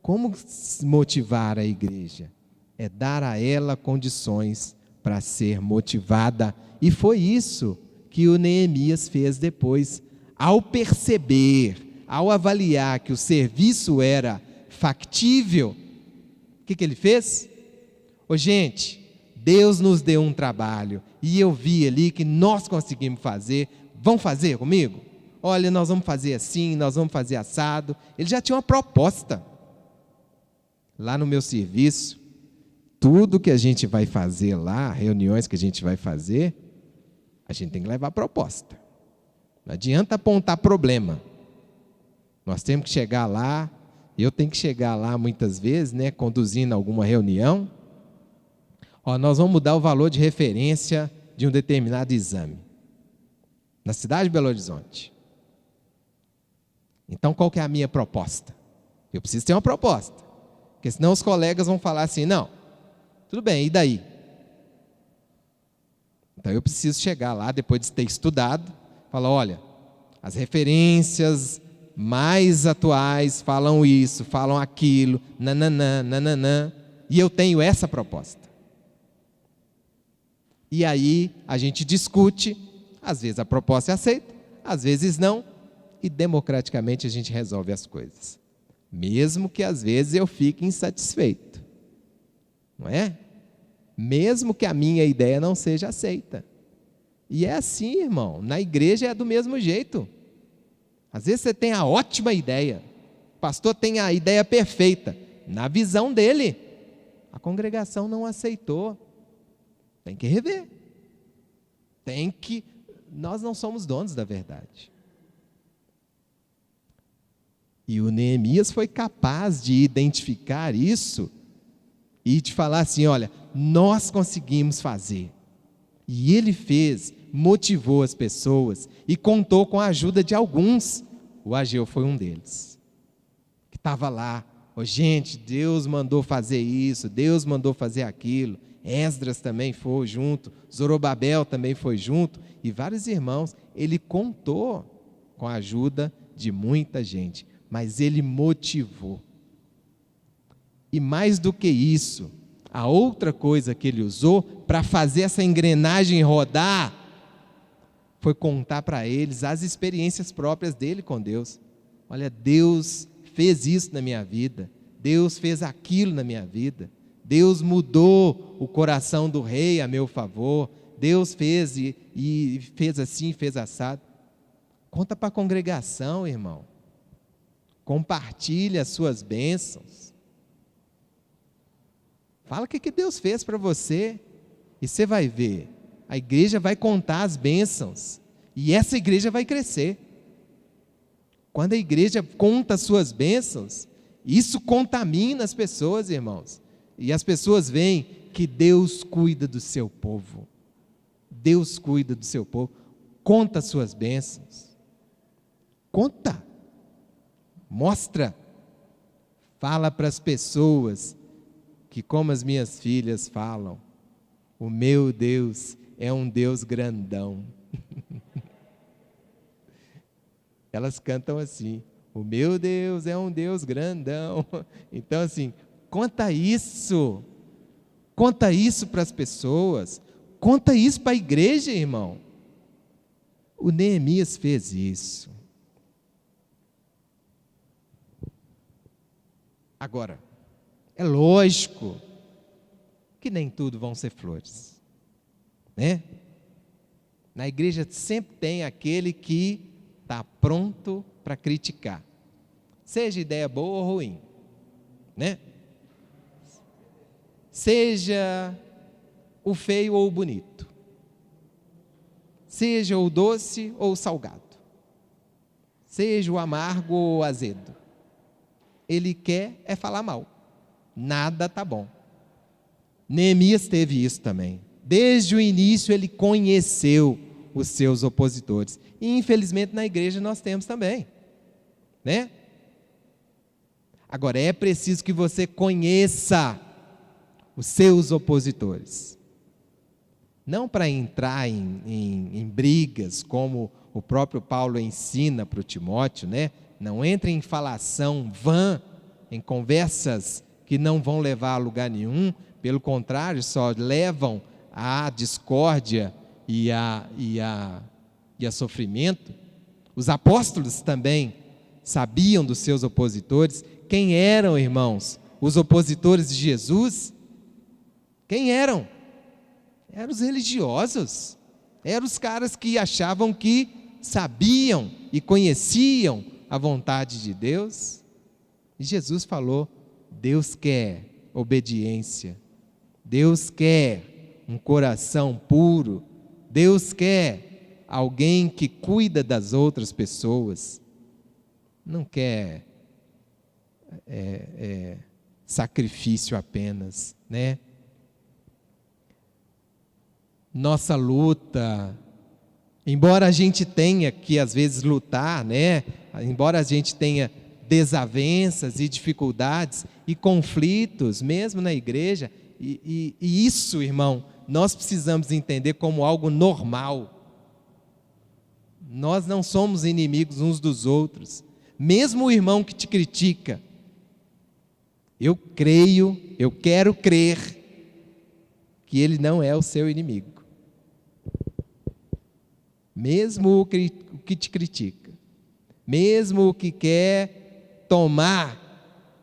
como motivar a igreja? É dar a ela condições para ser motivada. E foi isso que o Neemias fez depois. Ao perceber, ao avaliar que o serviço era factível, o que ele fez? Gente, Deus nos deu um trabalho e eu vi ali que nós conseguimos fazer. Vão fazer comigo? Olha, nós vamos fazer assim, nós vamos fazer assado. Ele já tinha uma proposta. Lá no meu serviço, tudo que a gente vai fazer lá, reuniões que a gente vai fazer, a gente tem que levar proposta. Não adianta apontar problema. Nós temos que chegar lá, eu tenho que chegar lá muitas vezes, né, conduzindo alguma reunião. Nós vamos mudar o valor de referência de um determinado exame, na cidade de Belo Horizonte. Então, qual que é a minha proposta? Eu preciso ter uma proposta. Porque senão os colegas vão falar assim, não, tudo bem, e daí? Então eu preciso chegar lá, depois de ter estudado, falar, olha, as referências mais atuais falam isso, falam aquilo, nananã, e eu tenho essa proposta. E aí a gente discute, às vezes a proposta é aceita, às vezes não, e democraticamente a gente resolve as coisas. Mesmo que às vezes eu fique insatisfeito, não é? Mesmo que a minha ideia não seja aceita. E é assim, irmão, na igreja é do mesmo jeito. Às vezes você tem a ótima ideia, o pastor tem a ideia perfeita, na visão dele, a congregação não aceitou, tem que rever, nós não somos donos da verdade. E o Neemias foi capaz de identificar isso e de falar assim, olha, nós conseguimos fazer. E ele fez, motivou as pessoas e contou com a ajuda de alguns. O Ageu foi um deles, que estava lá. Gente, Deus mandou fazer isso, Deus mandou fazer aquilo. Esdras também foi junto, Zorobabel também foi junto, e vários irmãos. Ele contou com a ajuda de muita gente, mas ele motivou. E mais do que isso, a outra coisa que ele usou para fazer essa engrenagem rodar foi contar para eles as experiências próprias dele com Deus. Olha, Deus fez isso na minha vida, Deus fez aquilo na minha vida, Deus mudou o coração do rei a meu favor, Deus fez e fez assim, fez assado. Conta para a congregação, irmão. Compartilhe as suas bênçãos. Fala o que Deus fez para você. E você vai ver, a igreja vai contar as bênçãos. E essa igreja vai crescer. Quando a igreja conta as suas bênçãos, isso contamina as pessoas, irmãos. E as pessoas veem que Deus cuida do seu povo. Deus cuida do seu povo. Conta as suas bênçãos. Conta. Mostra. Fala para as pessoas que, como as minhas filhas falam, o meu Deus é um Deus grandão. Elas cantam assim: o meu Deus é um Deus grandão. Então, assim, conta isso para as pessoas, conta isso para a igreja, irmão. O Neemias fez isso. Agora, é lógico que nem tudo vão ser flores, né? Na igreja sempre tem aquele que está pronto para criticar, seja ideia boa ou ruim, né? Seja o feio ou o bonito, seja o doce ou o salgado, seja o amargo ou o azedo, ele quer é falar mal, nada está bom. Neemias teve isso também. Desde o início ele conheceu os seus opositores. E infelizmente na igreja nós temos também, né? Agora é preciso que você conheça os seus opositores. Não para entrar em brigas, como o próprio Paulo ensina para o Timóteo, né? Não entre em falação vã, em conversas que não vão levar a lugar nenhum, pelo contrário, só levam à discórdia e a sofrimento. Os apóstolos também sabiam dos seus opositores. Quem eram, irmãos, os opositores de Jesus? Quem eram? Eram os religiosos, eram os caras que achavam que sabiam e conheciam a vontade de Deus. E Jesus falou: Deus quer obediência, Deus quer um coração puro, Deus quer alguém que cuida das outras pessoas, não quer sacrifício apenas, né? Nossa luta, embora a gente tenha que às vezes lutar, né? Embora a gente tenha desavenças e dificuldades e conflitos, mesmo na igreja, e isso, irmão, nós precisamos entender como algo normal. Nós não somos inimigos uns dos outros. Mesmo o irmão que te critica, eu quero crer que ele não é o seu inimigo. Mesmo o que te critica, mesmo o que quer tomar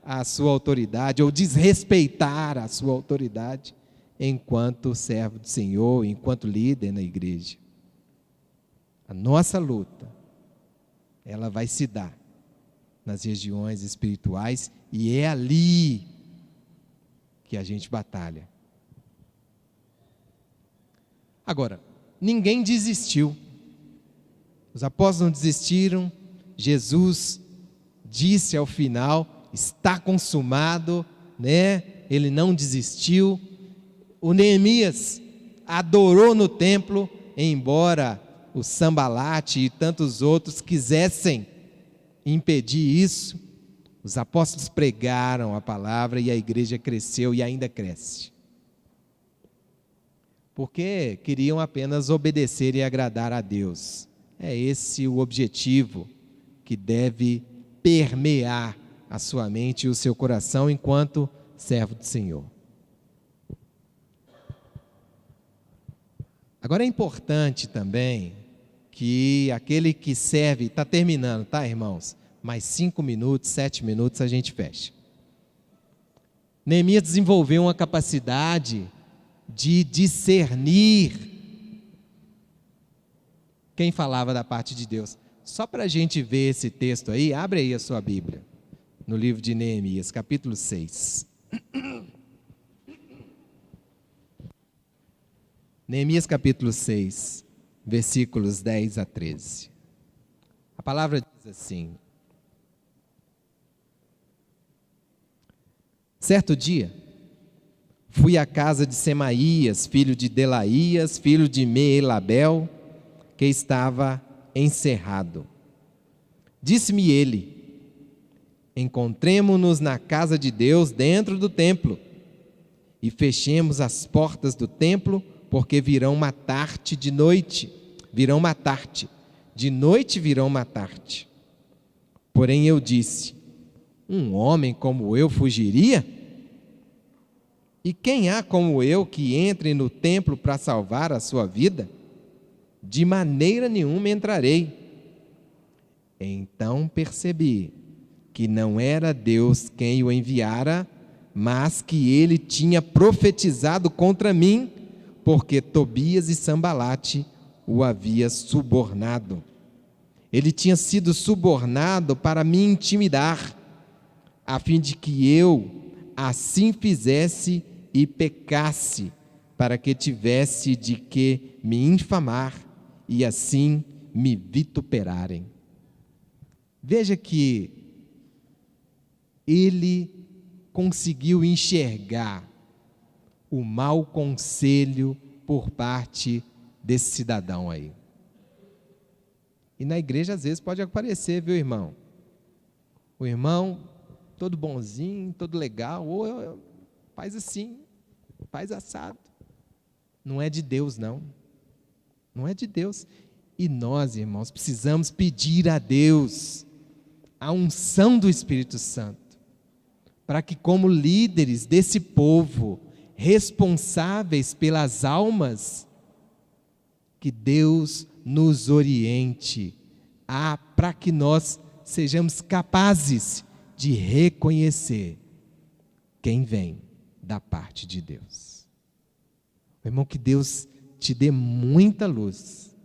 a sua autoridade ou desrespeitar a sua autoridade enquanto servo do Senhor, enquanto líder na igreja. A nossa luta, ela vai se dar nas regiões espirituais e é ali que a gente batalha. Agora, ninguém desistiu. Os apóstolos não desistiram. Jesus disse ao final: está consumado, né? Ele não desistiu. O Neemias adorou no templo, embora o Sambalate e tantos outros quisessem impedir isso. Os apóstolos pregaram a palavra e a igreja cresceu e ainda cresce. Porque queriam apenas obedecer e agradar a Deus. É esse o objetivo que deve permear a sua mente e o seu coração enquanto servo do Senhor. Agora é importante também que aquele que serve, está terminando, tá, irmãos? Mais 5 minutos, 7 minutos a gente fecha. Neemias desenvolveu uma capacidade de discernir quem falava da parte de Deus. Só para a gente ver esse texto aí, abre aí a sua Bíblia, no livro de Neemias, capítulo 6. Neemias capítulo 6, versículos 10 a 13. A palavra diz assim: certo dia, fui à casa de Semaías, filho de Delaías, filho de Meelabel, que estava encerrado. Disse-me ele: encontremo-nos na casa de Deus dentro do templo, e fechemos as portas do templo, porque virão matar-te de noite, de noite virão matar-te. Porém eu disse: um homem como eu fugiria? E quem há como eu que entre no templo para salvar a sua vida? De maneira nenhuma entrarei. Então percebi que não era Deus quem o enviara, mas que ele tinha profetizado contra mim, porque Tobias e Sambalate o havia subornado. Ele tinha sido subornado para me intimidar, a fim de que eu assim fizesse e pecasse, para que tivesse de que me infamar e assim me vituperarem. Veja que ele conseguiu enxergar o mau conselho por parte desse cidadão aí. E na igreja às vezes pode aparecer, viu, irmão? O irmão todo bonzinho, todo legal, ou faz assim, faz assado. Não é de Deus, não. Não é de Deus. E nós, irmãos, precisamos pedir a Deus a unção do Espírito Santo, para que, como líderes desse povo, responsáveis pelas almas, que Deus nos oriente para que nós sejamos capazes de reconhecer quem vem da parte de Deus. Irmão, que Deus te dê muita luz,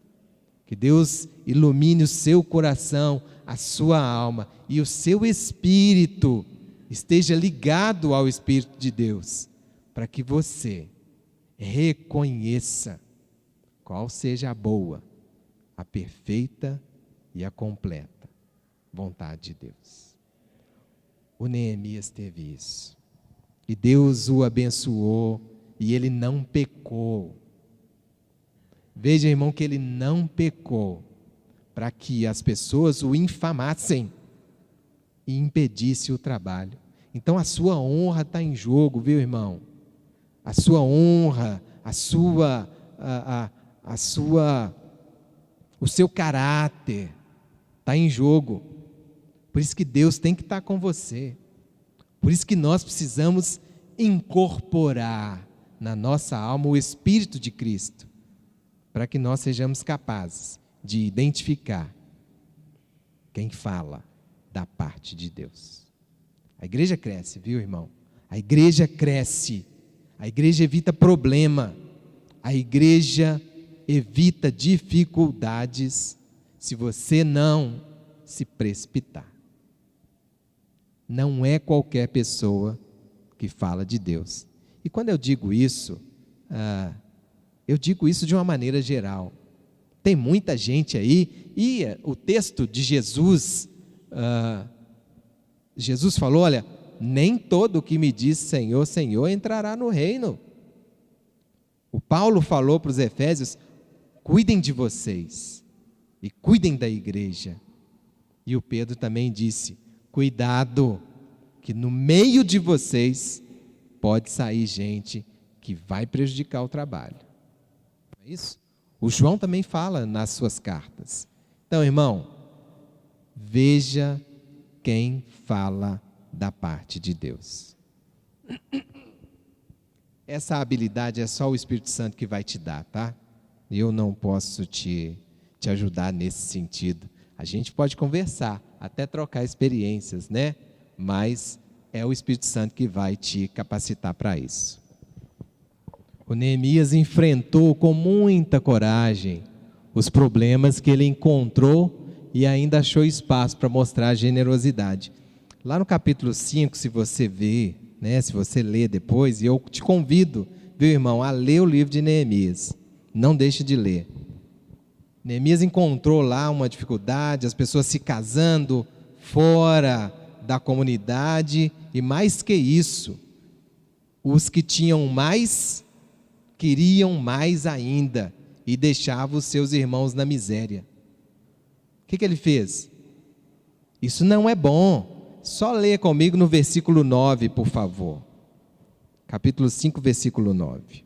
que Deus ilumine o seu coração, a sua alma e o seu espírito esteja ligado ao Espírito de Deus, para que você reconheça qual seja a boa, a perfeita e a completa vontade de Deus. O Neemias teve isso, e Deus o abençoou, e ele não pecou. Veja, irmão, que ele não pecou para que as pessoas o infamassem e impedisse o trabalho. Então a sua honra está em jogo, viu, irmão? A sua honra, o seu caráter está em jogo. Por isso que Deus tem que estar com você. Por isso que nós precisamos incorporar na nossa alma o Espírito de Cristo, para que nós sejamos capazes de identificar quem fala da parte de Deus. A igreja cresce, viu, irmão? A igreja cresce, a igreja evita problema, a igreja evita dificuldades se você não se precipitar. Não é qualquer pessoa que fala de Deus. E quando eu digo isso de uma maneira geral. Tem muita gente aí, e o texto de Jesus, Jesus falou, olha, nem todo que me diz Senhor, Senhor entrará no reino. O Paulo falou para os Efésios: cuidem de vocês e cuidem da igreja. E o Pedro também disse: cuidado, que no meio de vocês pode sair gente que vai prejudicar o trabalho. Não é isso? O João também fala nas suas cartas. Então, irmão, veja quem fala da parte de Deus. Essa habilidade é só o Espírito Santo que vai te dar, tá? Eu não posso te ajudar nesse sentido. A gente pode conversar, até trocar experiências, né? Mas é o Espírito Santo que vai te capacitar para isso. O Neemias enfrentou com muita coragem os problemas que ele encontrou e ainda achou espaço para mostrar generosidade. Lá no capítulo 5, se você ver, né, se você ler depois, e eu te convido, viu, irmão, a ler o livro de Neemias. Não deixe de ler. Neemias encontrou lá uma dificuldade, as pessoas se casando fora da comunidade, e mais que isso, os que tinham mais, queriam mais ainda, e deixavam os seus irmãos na miséria. O que ele fez? Isso não é bom. Só lê comigo no versículo 9, por favor. Capítulo 5, versículo 9.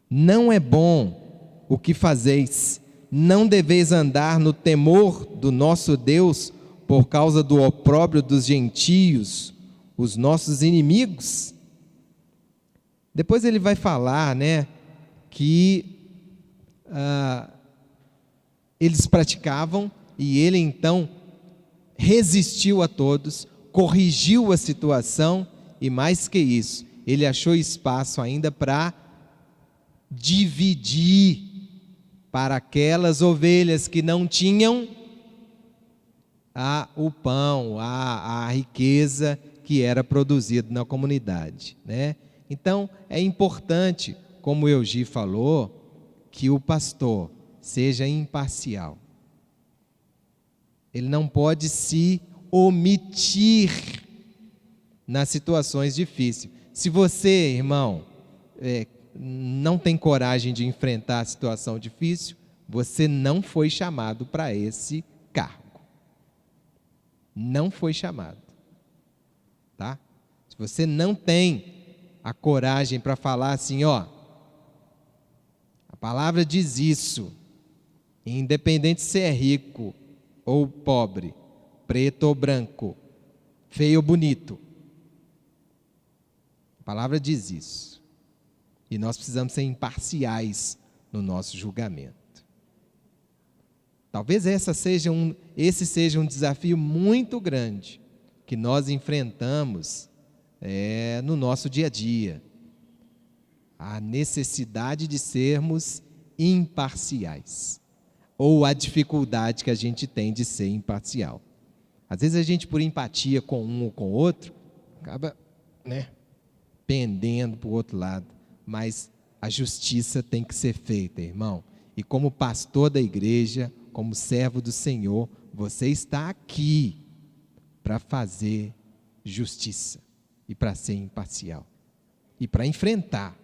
Não é bom o que fazeis, não deveis andar no temor do nosso Deus, por causa do opróbrio dos gentios, os nossos inimigos. Depois ele vai falar, né, que eles praticavam, e ele então resistiu a todos, corrigiu a situação, e mais que isso, ele achou espaço ainda para dividir para aquelas ovelhas que não tinham o pão, a riqueza que era produzida na comunidade, né? Então, é importante, como o Eugi falou, que o pastor seja imparcial. Ele não pode se omitir nas situações difíceis. Se você, irmão, não tem coragem de enfrentar a situação difícil, você não foi chamado para esse cargo. Não foi chamado. Tá? Se você não tem a coragem para falar assim, ó, a palavra diz isso, independente se é rico ou pobre, preto ou branco, feio ou bonito, a palavra diz isso. E nós precisamos ser imparciais no nosso julgamento. Talvez esse seja um desafio muito grande que nós enfrentamos no nosso dia a dia. A necessidade de sermos imparciais. Ou a dificuldade que a gente tem de ser imparcial. Às vezes a gente, por empatia com um ou com o outro, acaba, pendendo para o outro lado. Mas a justiça tem que ser feita, irmão. E como pastor da igreja, como servo do Senhor, você está aqui para fazer justiça e para ser imparcial e para enfrentar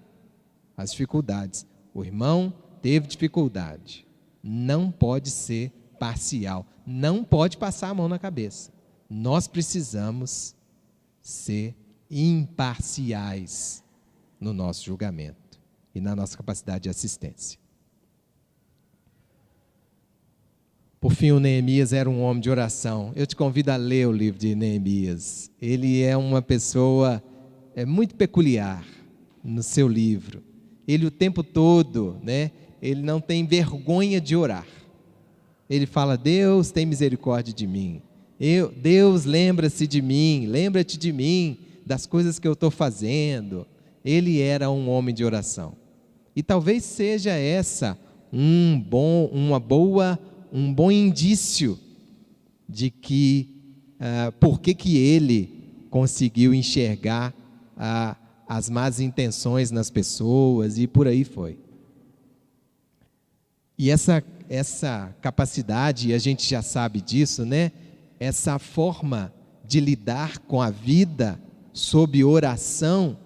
as dificuldades. O irmão teve dificuldade, não pode ser parcial, não pode passar a mão na cabeça. Nós precisamos ser imparciais no nosso julgamento e na nossa capacidade de assistência. Por fim, o Neemias era um homem de oração. Eu te convido a ler o livro de Neemias. Ele é uma pessoa muito peculiar no seu livro. Ele o tempo todo, ele não tem vergonha de orar. Ele fala: Deus tem misericórdia de mim. Deus lembra-se de mim, lembra-te de mim, das coisas que eu estou fazendo. Ele era um homem de oração. E talvez seja essa um bom indício de que por que ele conseguiu enxergar as más intenções nas pessoas e por aí foi. E essa capacidade, a gente já sabe disso, essa forma de lidar com a vida sob oração,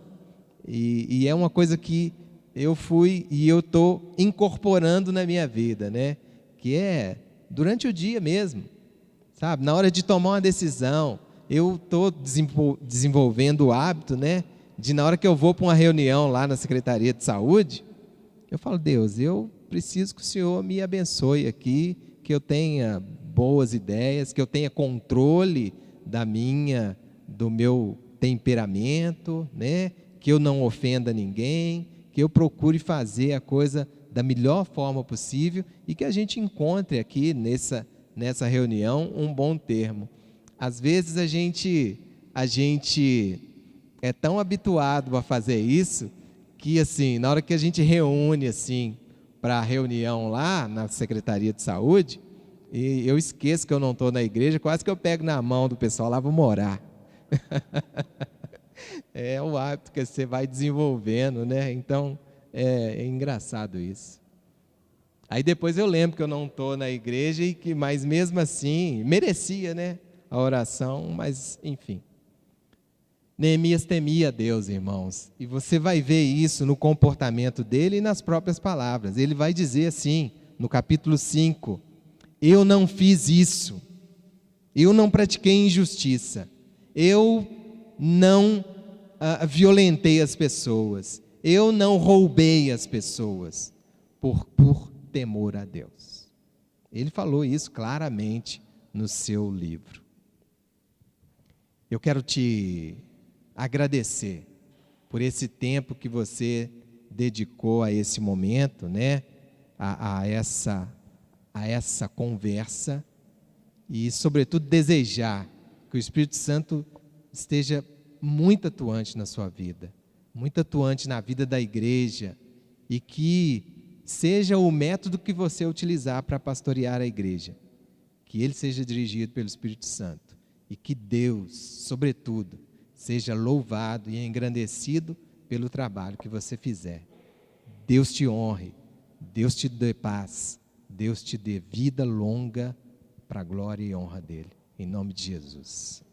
E é uma coisa que eu fui e eu estou incorporando na minha vida, né? Que é durante o dia mesmo, sabe? Na hora de tomar uma decisão, eu estou desenvolvendo o hábito, né? De na hora que eu vou para uma reunião lá na Secretaria de Saúde, eu falo, Deus, eu preciso que o Senhor me abençoe aqui, que eu tenha boas ideias, que eu tenha controle do meu temperamento, né? Que eu não ofenda ninguém, que eu procure fazer a coisa da melhor forma possível e que a gente encontre aqui nessa reunião um bom termo. Às vezes a gente é tão habituado a fazer isso que, assim, na hora que a gente reúne assim para a reunião lá na Secretaria de Saúde, e eu esqueço que eu não estou na igreja, quase que eu pego na mão do pessoal lá, vou orar. É o hábito que você vai desenvolvendo, né? Então, é engraçado isso. Aí depois eu lembro que eu não estou na igreja, mas mesmo assim, merecia, né? A oração, mas enfim. Neemias temia a Deus, irmãos. E você vai ver isso no comportamento dele e nas próprias palavras. Ele vai dizer assim, no capítulo 5, eu não fiz isso, eu não pratiquei injustiça, eu não violentei as pessoas, eu não roubei as pessoas, por temor a Deus. Ele falou isso claramente no seu livro. Eu quero te agradecer por esse tempo que você dedicou a esse momento, né? a essa conversa e, sobretudo, desejar que o Espírito Santo esteja muito atuante na sua vida, muito atuante na vida da igreja e que seja o método que você utilizar para pastorear a igreja, que ele seja dirigido pelo Espírito Santo e que Deus, sobretudo, seja louvado e engrandecido pelo trabalho que você fizer. Deus te honre, Deus te dê paz, Deus te dê vida longa para a glória e honra dele. Em nome de Jesus.